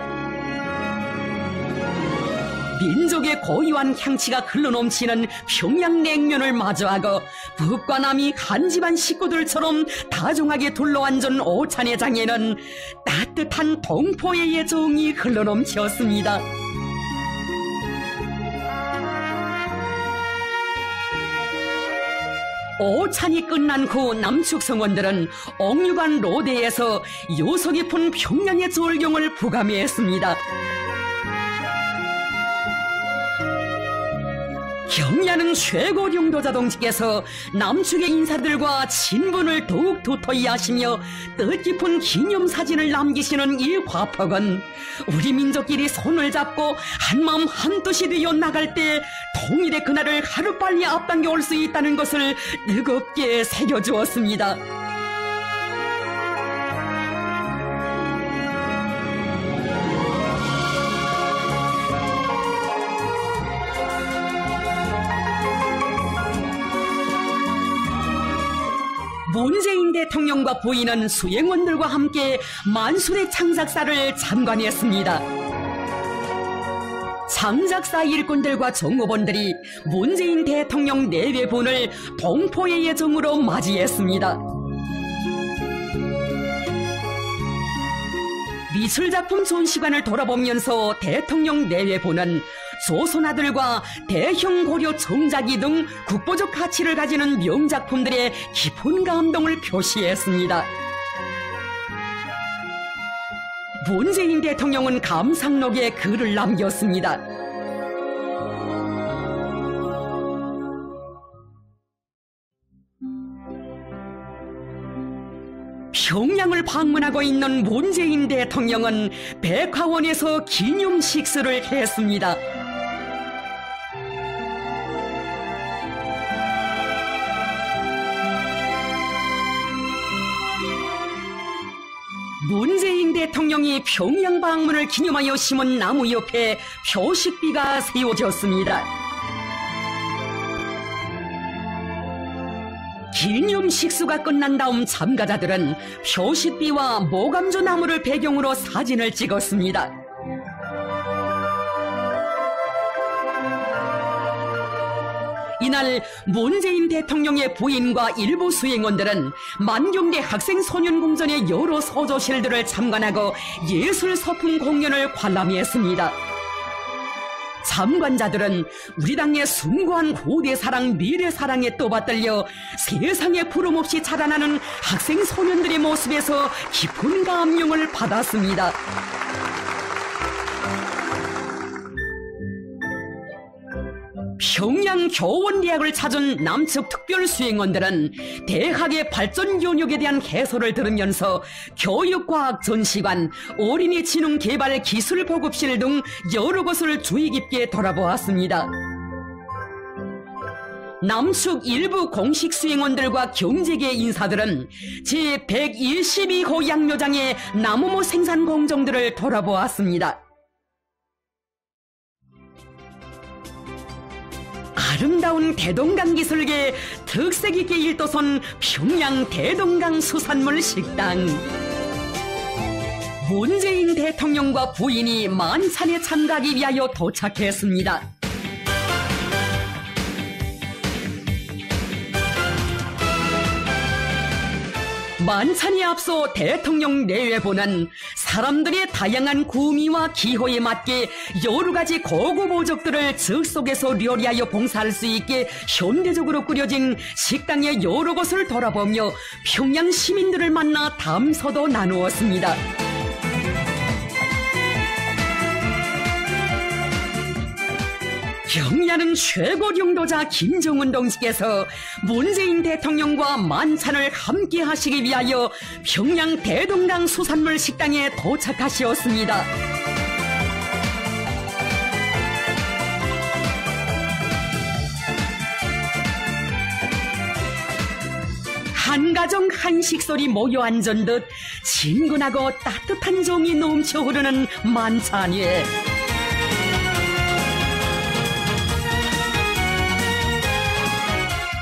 민족의 고유한 향취가 흘러넘치는 평양냉면을 마주하고 북과 남이 한 집안 식구들처럼 다정하게 둘러앉은 오찬의 장에는 따뜻한 동포의 애정이 흘러넘쳤습니다. 오찬이 끝난 후 남측 성원들은 옥류관 로대에서 요소 깊은 평양의 절경을 부감했습니다. 경야는 최고령도 자동직에서 남측의 인사들과 친분을 더욱 도토히 하시며 뜻깊은 기념사진을 남기시는 이 화폭은 우리 민족끼리 손을 잡고 한마음 한뜻이 되어 나갈 때 통일의 그날을 하루빨리 앞당겨 올 수 있다는 것을 뜨겁게 새겨주었습니다. 문재인 대통령과 부인은 수행원들과 함께 만수의 창작사를 참관했습니다. 창작사 일꾼들과 정호원들이 문재인 대통령 내외분을 동포의 예정으로 맞이했습니다. 미술작품 전시관을 돌아보면서 대통령 내외분은 조선 아들과 대형 고려 정자기 등 국보적 가치를 가지는 명작품들의 깊은 감동을 표시했습니다. 문재인 대통령은 감상록에 글을 남겼습니다. 평양을 방문하고 있는 문재인 대통령은 백화원에서 기념 식사를 했습니다. 문재인 대통령이 평양 방문을 기념하여 심은 나무 옆에 표식비가 세워졌습니다. 기념 식수가 끝난 다음 참가자들은 표식비와 모감조 나무를 배경으로 사진을 찍었습니다. 이날 문재인 대통령의 부인과 일부 수행원들은 만경대 학생소년궁전의 여러 소조실들을 참관하고 예술소품 공연을 관람했습니다. 참관자들은 우리 당의 숭고한 고대사랑 미래사랑에 떠받들려 세상에 부름없이 자라나는 학생소년들의 모습에서 깊은 감명을 받았습니다. 평양 교원대학을 찾은 남측 특별수행원들은 대학의 발전 연역에 대한 해설을 들으면서 교육과학 전시관, 어린이 지능 개발 기술 보급실 등 여러 곳을 주의 깊게 돌아보았습니다. 남측 일부 공식 수행원들과 경제계 인사들은 제112호 양묘장의 나무모 생산 공정들을 돌아보았습니다. 아름다운 대동강 기술계 특색 있게 일도선 평양 대동강 수산물 식당. 문재인 대통령과 부인이 만찬에 참가하기 위하여 도착했습니다. 만찬에 앞서 대통령 내외부는 사람들의 다양한 구미와 기호에 맞게 여러 가지 고급 오적들을 즉석에서 요리하여 봉사할 수 있게 현대적으로 꾸려진 식당의 여러 곳을 돌아보며 평양 시민들을 만나 담소도 나누었습니다. 경야는 최고령도자 김정은 동지께서 문재인 대통령과 만찬을 함께 하시기 위하여 평양 대동강 수산물 식당에 도착하시었습니다. 한 가정 한 식솔이 모여 앉은 듯 친근하고 따뜻한 정이 넘쳐 흐르는 만찬에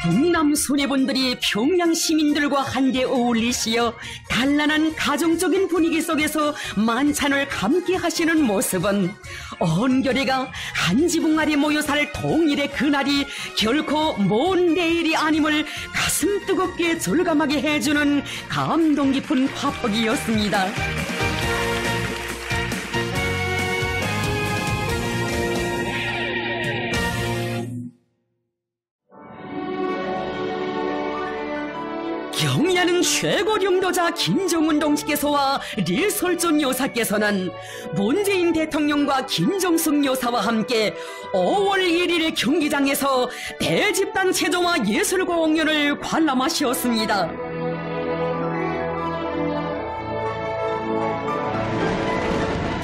북남 수뇌분들이 평양 시민들과 한데 어울리시어 단란한 가정적인 분위기 속에서 만찬을 함께 하시는 모습은 온 교례가 한 지붕 아래 모여 살 통일의 그날이 결코 먼 내일이 아님을 가슴 뜨겁게 절감하게 해주는 감동 깊은 화폭이었습니다. 경야는 경야는 최고領導者 김정은 동지께서와 리설존 여사께서는 문재인 대통령과 김정숙 여사와 함께 5월 1일 경기장에서 대집단 체조와 예술 공연을 관람하셨습니다.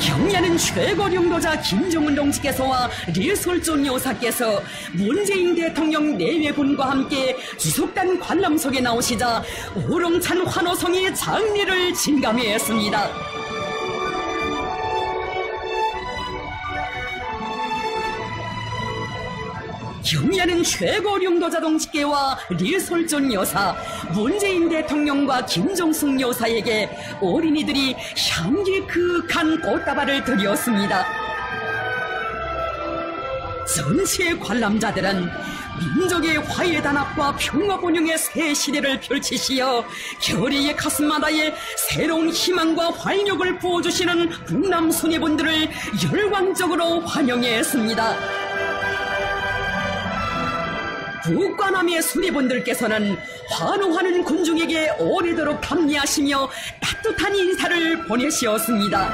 경야는 최고領導者 김정은 동지께서와 리설존 여사께서 문재인 대통령 내외분과 함께 주석단 관람석에 나오시자 우렁찬 환호성이 장례를 진감했습니다. 경야는 최고領導者 동지께와 리설존 여사, 문재인 대통령과 김정숙 여사에게 어린이들이 향기 그윽한 꽃다발을 드렸습니다. 전체 관람자들은 민족의 화해 단합과 평화 번영의 새 시대를 펼치시어 결의의 가슴마다에 새로운 희망과 활력을 부어주시는 북남 수뇌분들을 열광적으로 환영했습니다. 북과 남의 수뇌분들께서는 환호하는 군중에게 오래도록 감리하시며 따뜻한 인사를 보내시었습니다.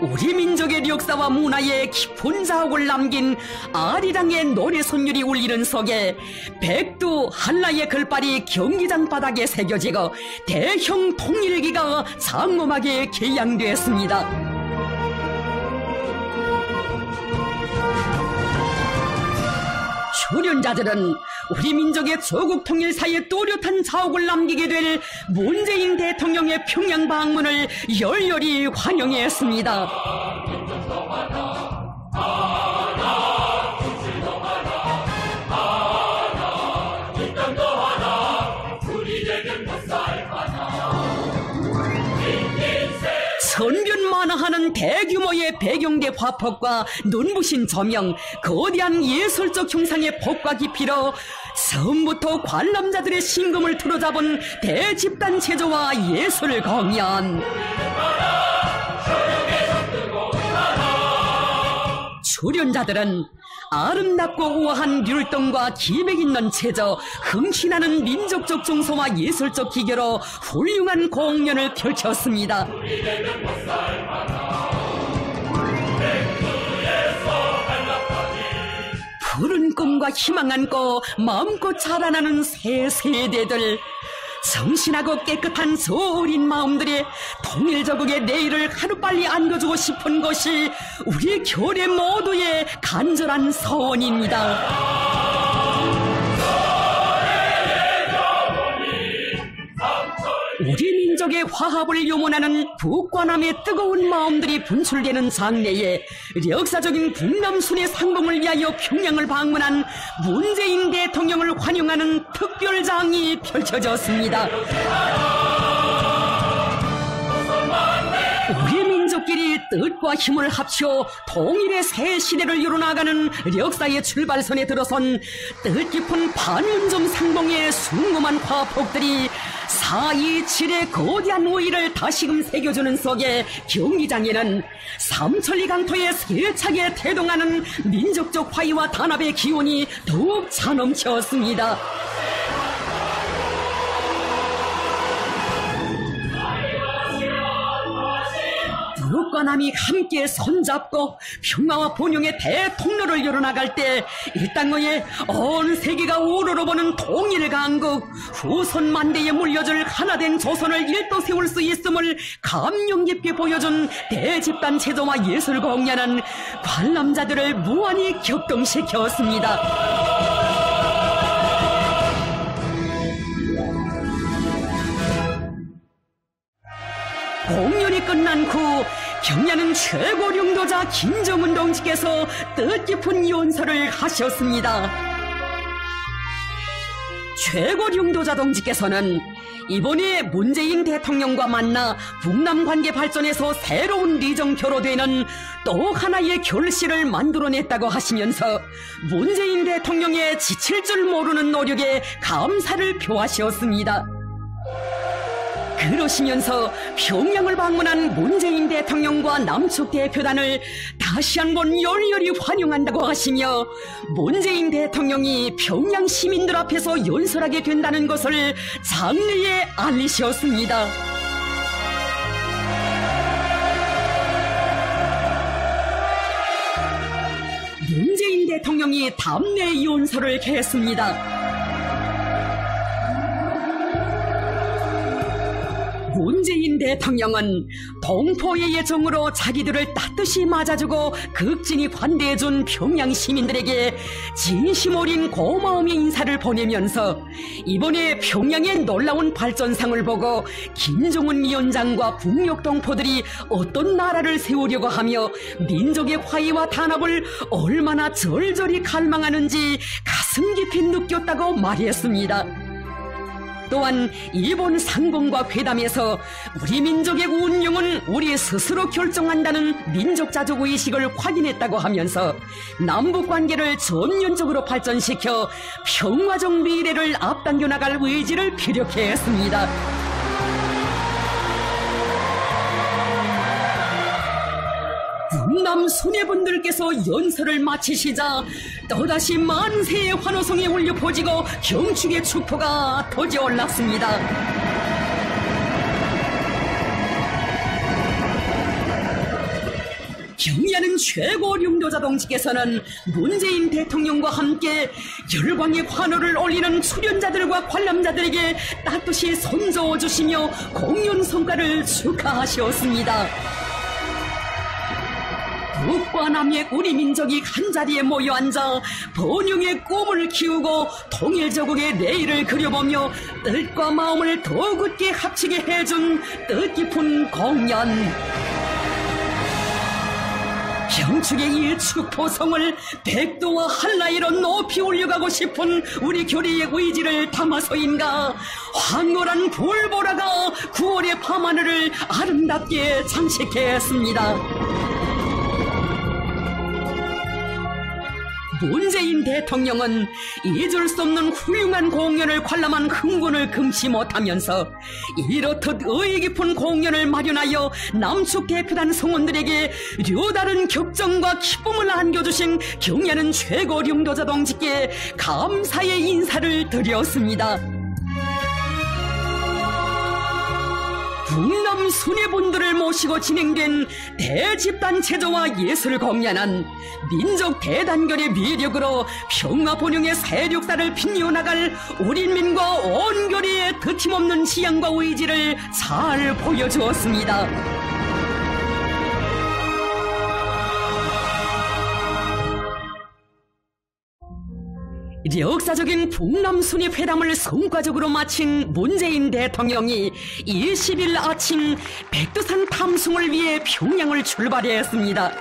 우리 민족의 역사와 문화에 깊은 자옥을 남긴 아리랑의 노래 선율이 울리는 속에 백두 한라의 글발이 경기장 바닥에 새겨지고 대형 통일기가 장엄하게 개양되었습니다. 출연자들은 우리 민족의 조국 통일사에 또렷한 자옥을 남기게 될 문재인 대통령의 평양 방문을 열렬히 환영했습니다. 선변만화하는 대규모의 배경대 화폭과 눈부신 조명, 거대한 예술적 형상의 폭과 깊이로 처음부터 관람자들의 심금을 틀어잡은 대집단 체조와 예술 공연. 출연자들은 아름답고 우아한 율동과 기백 있는 체조, 흥신하는 민족적 정서와 예술적 기교로 훌륭한 공연을 펼쳤습니다. 푸른 꿈과 희망 안고 마음껏 자라나는 새 세대들, 정신하고 깨끗한 저 어린 마음들이 통일조국의 내일을 하루빨리 안겨주고 싶은 것이 우리 교례 모두의 간절한 소원입니다. 우리 민족의 화합을 염원하는 북과 남의 뜨거운 마음들이 분출되는 장래에 역사적인 북남 순회 상봉을 위하여 평양을 방문한 문재인 대통령을 환영하는 특별장이 펼쳐졌습니다. 우리 민족끼리 뜻과 힘을 합쳐 통일의 새 시대를 이뤄나가는 역사의 출발선에 들어선 뜻깊은 반윤점 상봉의 숭고한 화폭들이 4.27의 거대한 우위를 다시금 새겨주는 속에 경기장에는 삼천리 강토에 세차게 태동하는 민족적 화해와 단합의 기운이 더욱 차넘쳤습니다. 북과 남이 함께 손잡고 평화와 번영의 대통로를 열어나갈 때 이 땅의 온 세계가 우러러보는 통일강국, 후손 만대에 물려줄 하나된 조선을 일도 세울 수 있음을 감명 깊게 보여준 대집단 체조와 예술 공연은 관람자들을 무한히 격동시켰습니다. 공연이 끝난 후 경야는 최고領導者 김정은 동지께서 뜻깊은 연설을 하셨습니다. 최고領導者 동지께서는 이번에 문재인 대통령과 만나 북남 관계 발전에서 새로운 리정표로 되는 또 하나의 결실을 만들어냈다고 하시면서 문재인 대통령의 지칠 줄 모르는 노력에 감사를 표하셨습니다. 그러시면서 평양을 방문한 문재인 대통령과 남측 대표단을 다시 한번 열렬히 환영한다고 하시며 문재인 대통령이 평양 시민들 앞에서 연설하게 된다는 것을 장래에 알리셨습니다. 문재인 대통령이 답례 연설을 했습니다. 문재인 대통령은 동포의 예정으로 자기들을 따뜻이 맞아주고 극진히 관대해준 평양 시민들에게 진심 어린 고마움의 인사를 보내면서 이번에 평양의 놀라운 발전상을 보고 김정은 위원장과 북녘 동포들이 어떤 나라를 세우려고 하며 민족의 화해와 단합을 얼마나 절절히 갈망하는지 가슴 깊이 느꼈다고 말했습니다. 또한 이번 상봉과 회담에서 우리 민족의 운명은 우리 스스로 결정한다는 민족자족의식을 확인했다고 하면서 남북관계를 전면적으로 발전시켜 평화적 미래를 앞당겨 나갈 의지를 피력해 했습니다. 북남 수뇌분들께서 연설을 마치시자 또다시 만세의 환호성이 울려 퍼지고 경축의 축포가 터져올랐습니다. 경의하는 최고 영도자 동지께서는 문재인 대통령과 함께 열광의 환호를 올리는 출연자들과 관람자들에게 따뜻이 손저어 주시며 공연 성과를 축하하셨습니다. 북과 남의 우리 민족이 한자리에 모여 앉아 번영의 꿈을 키우고 통일조국의 내일을 그려보며 뜻과 마음을 더 굳게 합치게 해준 뜻깊은 공연. 경축의 이 축포성을 백도와 한라이로 높이 올려가고 싶은 우리 교리의 의지를 담아서인가 황홀한 불보라가 9월의 밤하늘을 아름답게 장식했습니다. 문재인 대통령은 잊을 수 없는 훌륭한 공연을 관람한 흥분을 금치 못하면서 이렇듯 의의 깊은 공연을 마련하여 남측 대표단 성원들에게 류다른 격정과 기쁨을 안겨주신 경의하는 최고 영도자 동지께 감사의 인사를 드렸습니다. 북남 수뇌분들을 모시고 진행된 대집단 체조와 예술을 공연한 민족 대단결의 미력으로 평화 번영의 세력사를 빛내어나갈 우리 인민과 온 교리의 드침없는 지향과 의지를 잘 보여주었습니다. 역사적인 북남 순회 회담을 성과적으로 마친 문재인 대통령이 20일 아침 백두산 탐승을 위해 평양을 출발했습니다.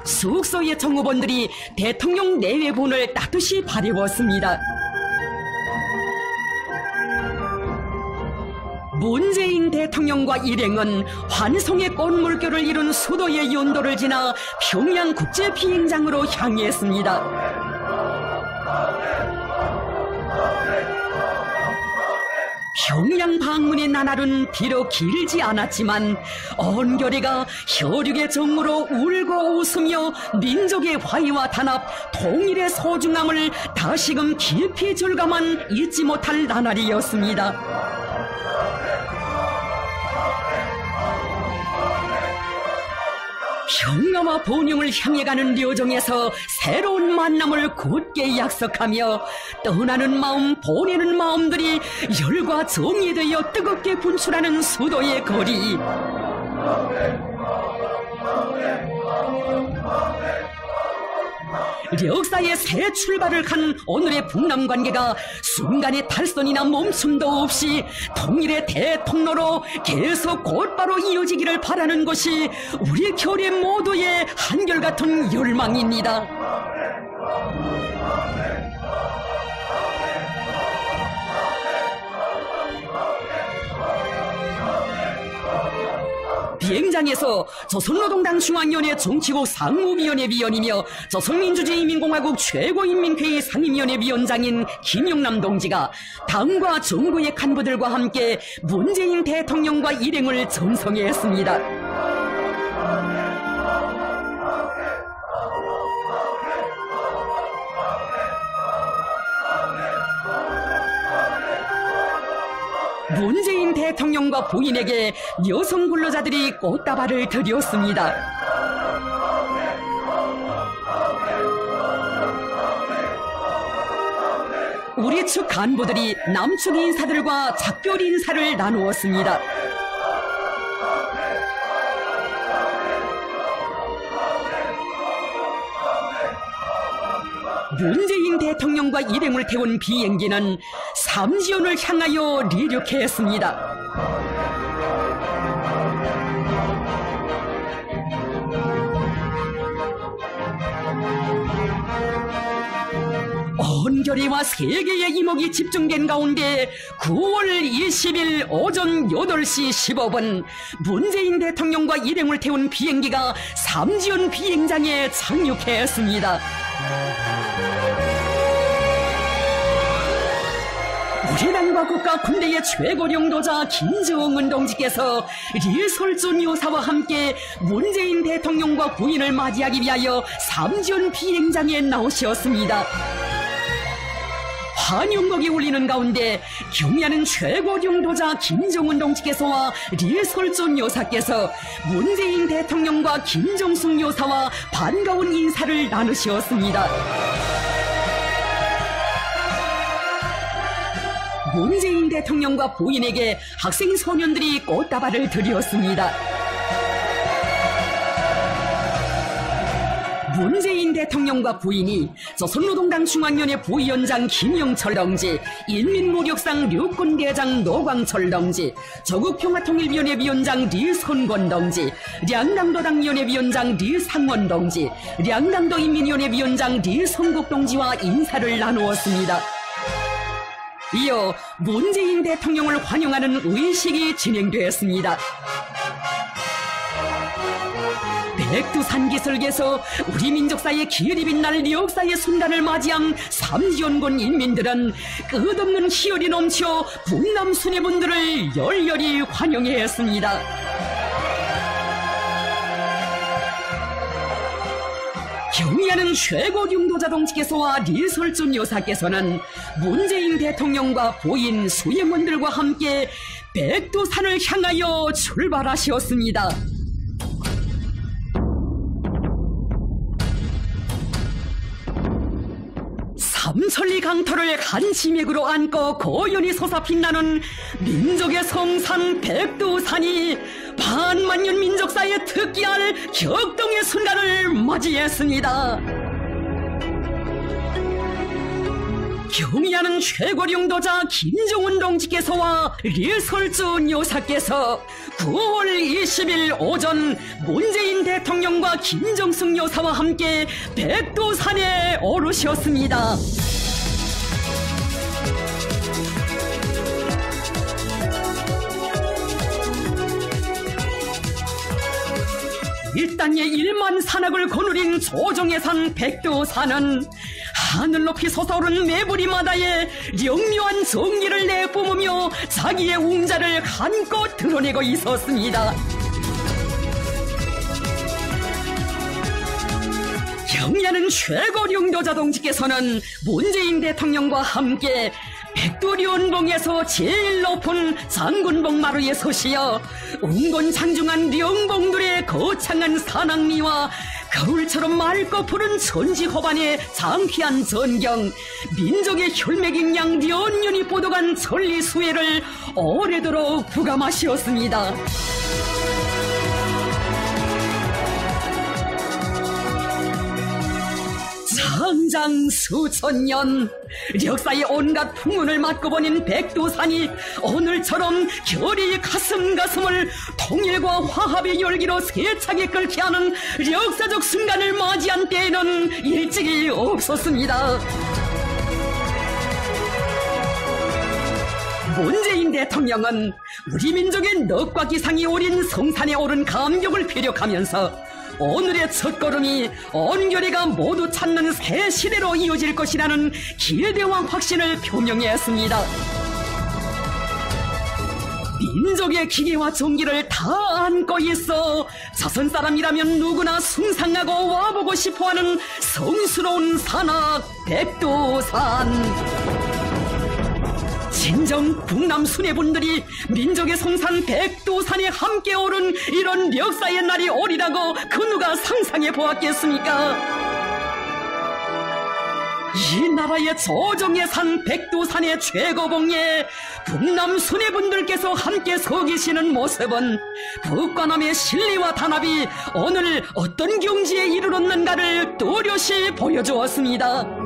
숙소의 정호원들이 대통령 내외분을 따뜻이 바래봤습니다. 문재인 대통령과 일행은 환송의 꽃물결을 이룬 수도의 연도를 지나 평양 국제비행장으로 향했습니다. 평양 방문의 나날은 비록 길지 않았지만 온 교리가 혈육의 정으로 울고 웃으며 민족의 화해와 단합, 통일의 소중함을 다시금 깊이 절감한 잊지 못할 나날이었습니다. 평화와 번영을 향해 가는 여정에서 새로운 만남을 굳게 약속하며 떠나는 마음, 보내는 마음들이 열과 정이 되어 뜨겁게 분출하는 수도의 거리. 역사의 새 출발을 한 오늘의 북남 관계가 순간의 탈선이나 멈춤도 없이 통일의 대통로로 계속 곧바로 이어지기를 바라는 것이 우리 교례 모두의 한결같은 열망입니다. 비행장에서 조선노동당 중앙위원회 정치국 상무위원회 위원이며 조선민주주의인민공화국 최고인민회의 상임위원회 위원장인 김영남 동지가 당과 정부의 간부들과 함께 문재인 대통령과 일행을 전송했습니다. 문재인 대통령과 부인에게 여성 근로자들이 꽃다발을 드렸습니다. 우리 측 간부들이 남측 인사들과 작별 인사를 나누었습니다. 문재인 대통령과 일행을 태운 비행기는 삼지연을 향하여 이륙했습니다. 언결이와 세계의 이목이 집중된 가운데 9월 20일 오전 8시 15분 문재인 대통령과 일행을 태운 비행기가 삼지연 비행장에 착륙했습니다. 우리 당과 국가 군대의 최고領導자 김정은 동지께서 리설준 여사와 함께 문재인 대통령과 부인을 맞이하기 위하여 삼지연 비행장에 나오셨습니다. 환영곡이 울리는 가운데 경의하는 최고領導자 김정은 동지께서와 리설준 여사께서 문재인 대통령과 김정숙 여사와 반가운 인사를 나누셨습니다. 문재인 대통령과 부인에게 학생 소년들이 꽃다발을 드렸습니다. 문재인 대통령과 부인이 조선노동당 중앙위원회 부위원장 김영철 동지, 인민무력상 육군대장 노광철 동지, 조국평화통일위원회 위원장 리선권 동지, 량당도당위원회 위원장 리상원 동지, 량당도 인민위원회 위원장 리성국 동지와 인사를 나누었습니다. 이어 문재인 대통령을 환영하는 의식이 진행되었습니다. 백두산 기슭에서 우리 민족사의 기열이 빛날 역사의 순간을 맞이한 삼지연군 인민들은 끝없는 희열이 넘쳐 북남 수뇌분들을 열렬히 환영했습니다. 경의하는 최고領導자 동지께서와 리설준 여사께서는 문재인 대통령과 부인 수행원들과 함께 백두산을 향하여 출발하셨습니다. 삼천리 강터를 한 지맥으로 안고 고연히 솟아 빛나는 민족의 성산 백두산이 반만년 민족사에 특기할 격동의 순간을 맞이했습니다. 경의하는 최고領導자 김정은 동지께서와 리설준 여사께서 9월 20일 오전 문재인 대통령과 김정숙 여사와 함께 백두산에 오르셨습니다. 일당의 1만 산악을 거느린 조정해산 백두산은 하늘 높이 솟아오른 매부리마다에 영묘한 정리를 내뿜으며 자기의 웅자를 한껏 드러내고 있었습니다. 경의하는 최고領導자 동지께서는 문재인 대통령과 함께 백두련봉에서 제일 높은 장군봉 마루에 서시어 웅곤장중한 령봉들의 거창한 산악리와 거울처럼 맑고 푸른 천지호반의 장피한 전경, 민족의 혈맥인 양 연연히 뻗어간 천리수혜를 오래도록 부감하시었습니다. 장장 수천년 역사의 온갖 풍운을 맡고보낸 백두산이 오늘처럼 결의 가슴을 통일과 화합의 열기로 세차게 끓게 하는 역사적 순간을 맞이한 때에는 일찍이 없었습니다. 문재인 대통령은 우리 민족의 넋과 기상이 오린 성산에 오른 감격을 피력하면서 오늘의 첫걸음이 온결의가 모두 찾는 새 시대로 이어질 것이라는 기대와 확신을 표명했습니다. 민족의 기계와 정기를 다 안고 있어 조선 사람이라면 누구나 숭상하고 와보고 싶어하는 성스러운 산악 백두산. 진정 북남 수뇌분들이 민족의 성산 백두산에 함께 오른 이런 역사의 날이 오리라고 그 누가 상상해 보았겠습니까? 이 나라의 조정의 산 백두산의 최고봉에 북남 수뇌분들께서 함께 서 계시는 모습은 북과 남의 신리와 단합이 오늘 어떤 경지에 이르렀는가를 뚜렷이 보여주었습니다.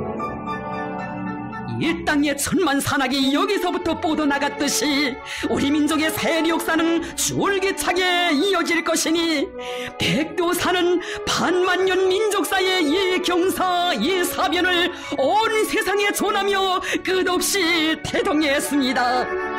이 땅의 천만 산악이 여기서부터 뻗어나갔듯이 우리 민족의 새 역사는 줄기차게 이어질 것이니 백두산은 반만년 민족사의 이 경사 이 사변을 온 세상에 전하며 끝없이 태동했습니다.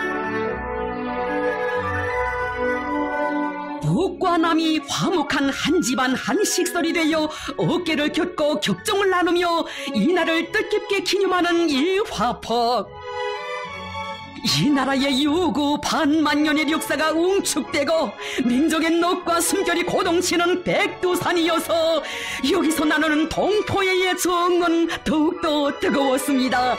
북과 남이 화목한 한 집안 한 식설이 되어 어깨를 겹고 격정을 나누며 이날을 뜻깊게 기념하는 이 화폭. 이 나라의 유구 반만년의 역사가 웅축되고 민족의 넋과 숨결이 고동치는 백두산이어서 여기서 나누는 동포의 정은 더욱더 뜨거웠습니다.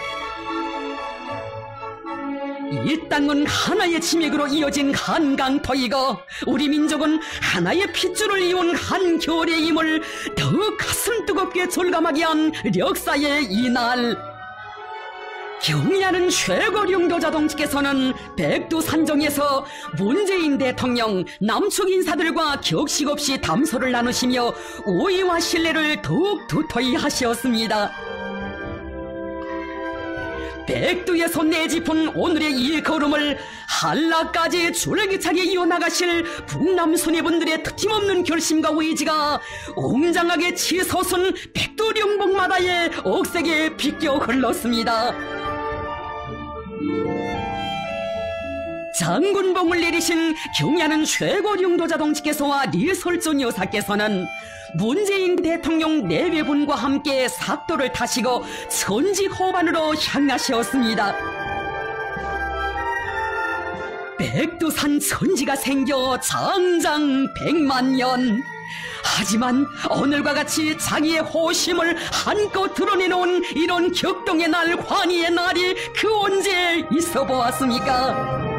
이 땅은 하나의 지맥으로 이어진 한강터이고 우리 민족은 하나의 핏줄을 이룬 한결의임을 더 가슴 뜨겁게 절감하게 한 역사의 이날. 경의하는 최고령도 자동직께서는 백두산정에서 문재인 대통령 남측 인사들과 격식 없이 담소를 나누시며 우애와 신뢰를 더욱 두터이 하시었습니다. 백두에서 내짚은 오늘의 이 걸음을 한라까지 줄기차게 이어나가실 북남 수뇌분들의 특팀없는 결심과 의지가 웅장하게 치솟은 백두령봉마다의 억색에 비껴 흘렀습니다. 장군봉을 내리신 경의하는 최고령도자 동지께서와 리설전 여사께서는 문재인 대통령 내외분과 함께 삭도를 타시고 천지호반으로 향하셨습니다. 백두산 천지가 생겨 장장 100만년. 하지만 오늘과 같이 자기의 호심을 한껏 드러내놓은 이런 격동의 날, 환희의 날이 그 언제 있어 보았습니까?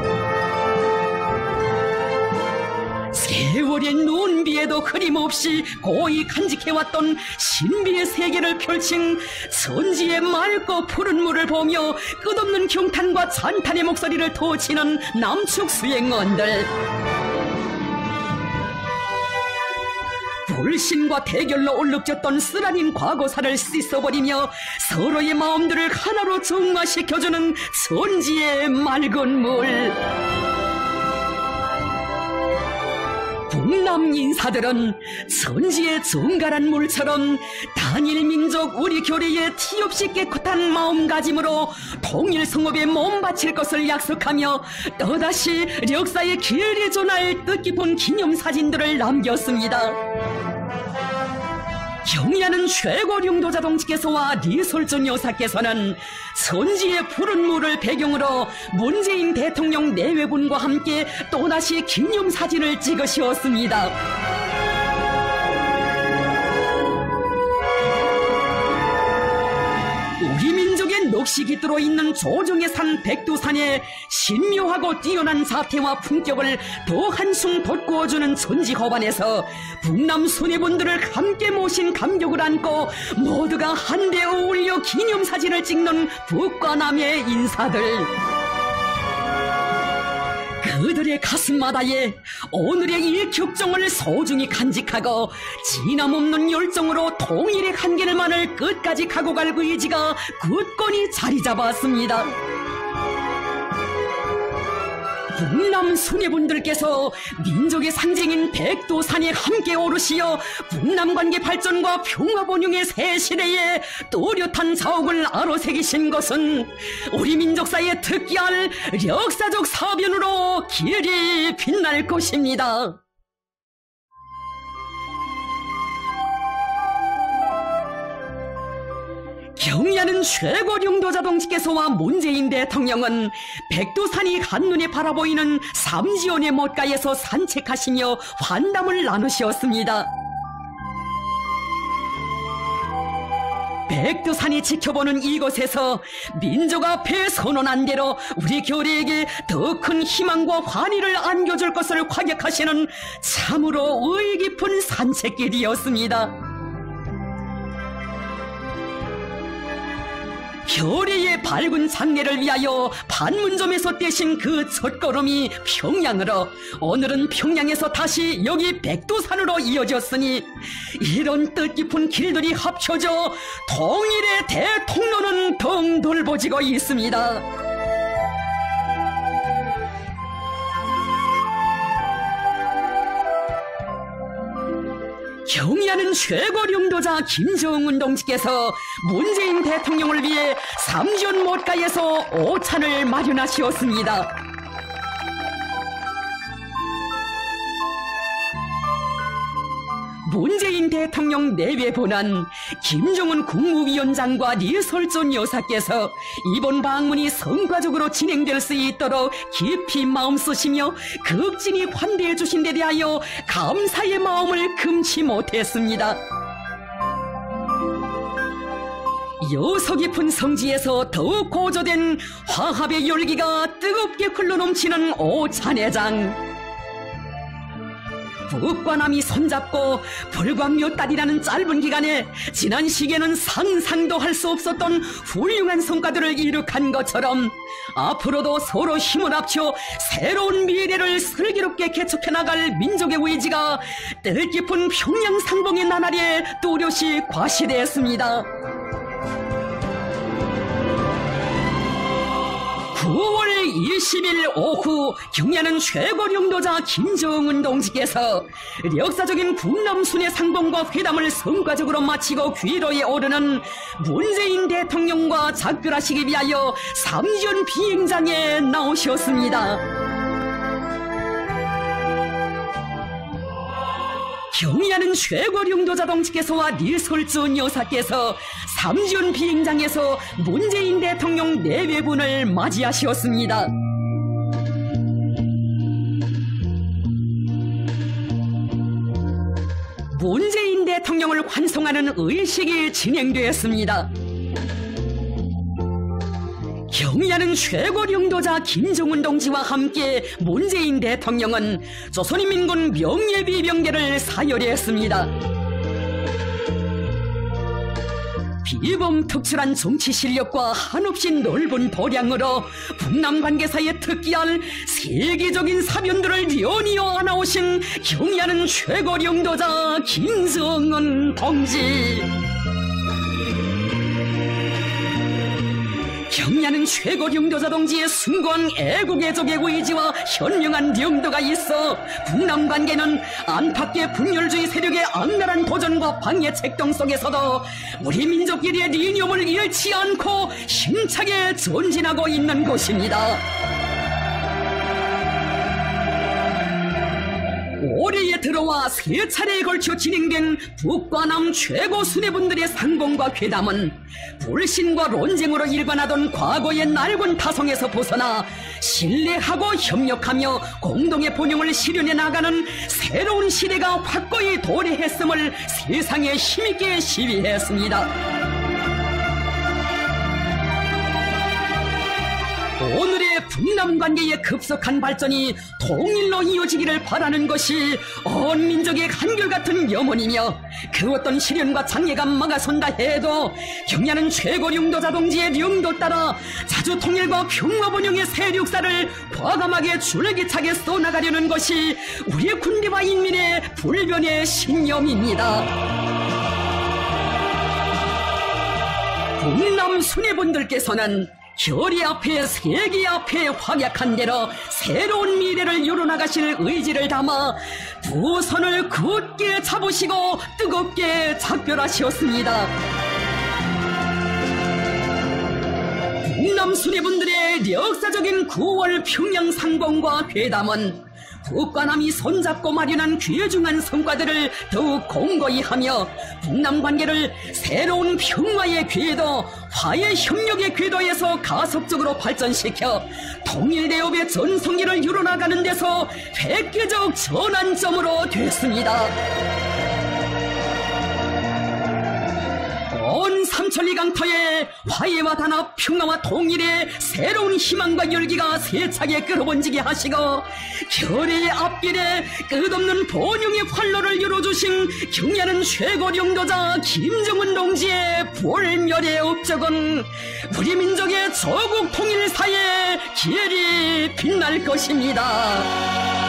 세월의 눈비에도 흐림없이 고이 간직해왔던 신비의 세계를 펼친 천지의 맑고 푸른 물을 보며 끝없는 경탄과 찬탄의 목소리를 터치는 남측 수행원들. 불신과 대결로 얼룩졌던 쓰라린 과거사를 씻어버리며 서로의 마음들을 하나로 정화시켜주는 천지의 맑은 물. 북남 인사들은 천지의 정갈한 물처럼 단일 민족 우리 교례의 티없이 깨끗한 마음가짐으로 통일 성업에 몸 바칠 것을 약속하며 또다시 역사의 길에 전할 뜻깊은 기념사진들을 남겼습니다. 경의하는 최고령도자 동지께서와 리설전 여사께서는 천지의 푸른 물을 배경으로 문재인 대통령 내외분과 함께 또다시 기념사진을 찍으셨습니다. 우리 민족의 넋이 깃들어 있는 조정의 산 백두산의 신묘하고 뛰어난 자태와 품격을 더 한층 돋구어주는 천지호반에서 북남 수뇌분들을 함께 모신 감격을 안고 모두가 한데 어울려 기념사진을 찍는 북과 남의 인사들. 그들의 가슴마다에 오늘의 이 격정을 소중히 간직하고 진함없는 열정으로 통일의 한계만을 끝까지 가고 갈 의지가 굳건히 자리 잡았습니다. 북남 수뇌분들께서 민족의 상징인 백두산에 함께 오르시어 북남관계 발전과 평화번영의 새 시대에 또렷한 자옥을 아로새기신 것은 우리 민족사에 특기할 역사적 사변으로 길이 빛날 것입니다. 경의하는 최고령도자 동지께서와 문재인 대통령은 백두산이 한눈에 바라보이는 삼지연의 못가에서 산책하시며 환담을 나누셨습니다. 백두산이 지켜보는 이곳에서 민족 앞에 선언한 대로 우리 교리에게 더 큰 희망과 환희를 안겨줄 것을 과격하시는 참으로 의의 깊은 산책길이었습니다. 교리의 밝은 장래를 위하여 판문점에서 떼신 그 첫걸음이 평양으로, 오늘은 평양에서 다시 여기 백두산으로 이어졌으니 이런 뜻깊은 길들이 합쳐져 통일의 대통로는 덩돌보지고 있습니다. 경의하는 최고령도자 김정은 동지께서 문재인 대통령을 위해 삼지연 못가에서 오찬을 마련하셨습니다. 문재인 대통령 내외 본안, 김정은 국무위원장과 리설존 여사께서 이번 방문이 성과적으로 진행될 수 있도록 깊이 마음쓰시며 극진히 환대해 주신 데 대하여 감사의 마음을 금치 못했습니다. 여서 깊은 성지에서 더욱 고조된 화합의 열기가 뜨겁게 흘러넘치는 오찬회장. 북과 남이 손잡고 불과 몇 달이라는 짧은 기간에 지난 시기에는 상상도 할 수 없었던 훌륭한 성과들을 이룩한 것처럼 앞으로도 서로 힘을 합쳐 새로운 미래를 슬기롭게 개척해 나갈 민족의 의지가 뜻깊은 평양 상봉의 나날에 또렷이 과시되었습니다. 9월 20일 오후 경의하는 최고령도자 김정은 동지께서 역사적인 북남 순회 상봉과 회담을 성과적으로 마치고 귀로에 오르는 문재인 대통령과 작별하시기 위하여 삼지연 비행장에 나오셨습니다. 경의하는 최고령도자 동지께서와 리설존 여사께서 삼지연 비행장에서 문재인 대통령 내외분을 맞이하셨습니다. 문재인 대통령을 환송하는 의식이 진행되었습니다. 경의하는 최고령도자 김정은 동지와 함께 문재인 대통령은 조선인민군 명예비병대를 사열했습니다. 비범특출한 정치 실력과 한없이 넓은 도량으로 북남 관계사에 특기할 세계적인 사변들을 연이어 안아오신 경의하는 최고령도자 김정은 동지. 경의하는 최고령도자 동지의 숭고한 애국애족의 의지와 현명한 명도가 있어 북남 관계는 안팎의 분열주의 세력의 악랄한 도전과 방해 책동 속에서도 우리 민족끼리의 이념을 잃지 않고 힘차게 전진하고 있는 것입니다. 올해에 들어와 세 차례에 걸쳐 진행된 북과 남 최고 수뇌분들의 상봉과 회담은 불신과 논쟁으로 일관하던 과거의 낡은 타성에서 벗어나 신뢰하고 협력하며 공동의 번영을 실현해 나가는 새로운 시대가 확고히 도래했음을 세상에 힘있게 시위했습니다. 오늘의 북남 관계의 급속한 발전이 통일로 이어지기를 바라는 것이 온 민족의 한결같은 염원이며 그 어떤 시련과 장애가 막아선다 해도 경의하는 최고령도자 동지의 명도 따라 자주 통일과 평화번영의 새 역사를 과감하게 줄기차게 써나가려는 것이 우리의 군대와 인민의 불변의 신념입니다. 북남 수뇌분들께서는 결의 앞에 세계 앞에 확약한 대로 새로운 미래를 이뤄나가실 의지를 담아 두 손을 굳게 잡으시고 뜨겁게 작별하셨습니다. 북남 수뇌분들의 역사적인 9월 평양 상봉과 회담은 북과 남이 손잡고 마련한 귀중한 성과들을 더욱 공고히 하며 북남 관계를 새로운 평화의 궤도, 화해 협력의 궤도에서 가속적으로 발전시켜 통일대업의 전성기를 이뤄나가는 데서 획기적 전환점으로 됐습니다. 온 삼천리 강터에 화해와 단합, 평화와 통일의 새로운 희망과 열기가 세차게 끌어번지게 하시고 결의 앞길에 끝없는 번영의 활로를 열어주신 경야는 최고領導자 김정은 동지의 불멸의 업적은 우리 민족의 조국 통일사에 기열이 빛날 것입니다.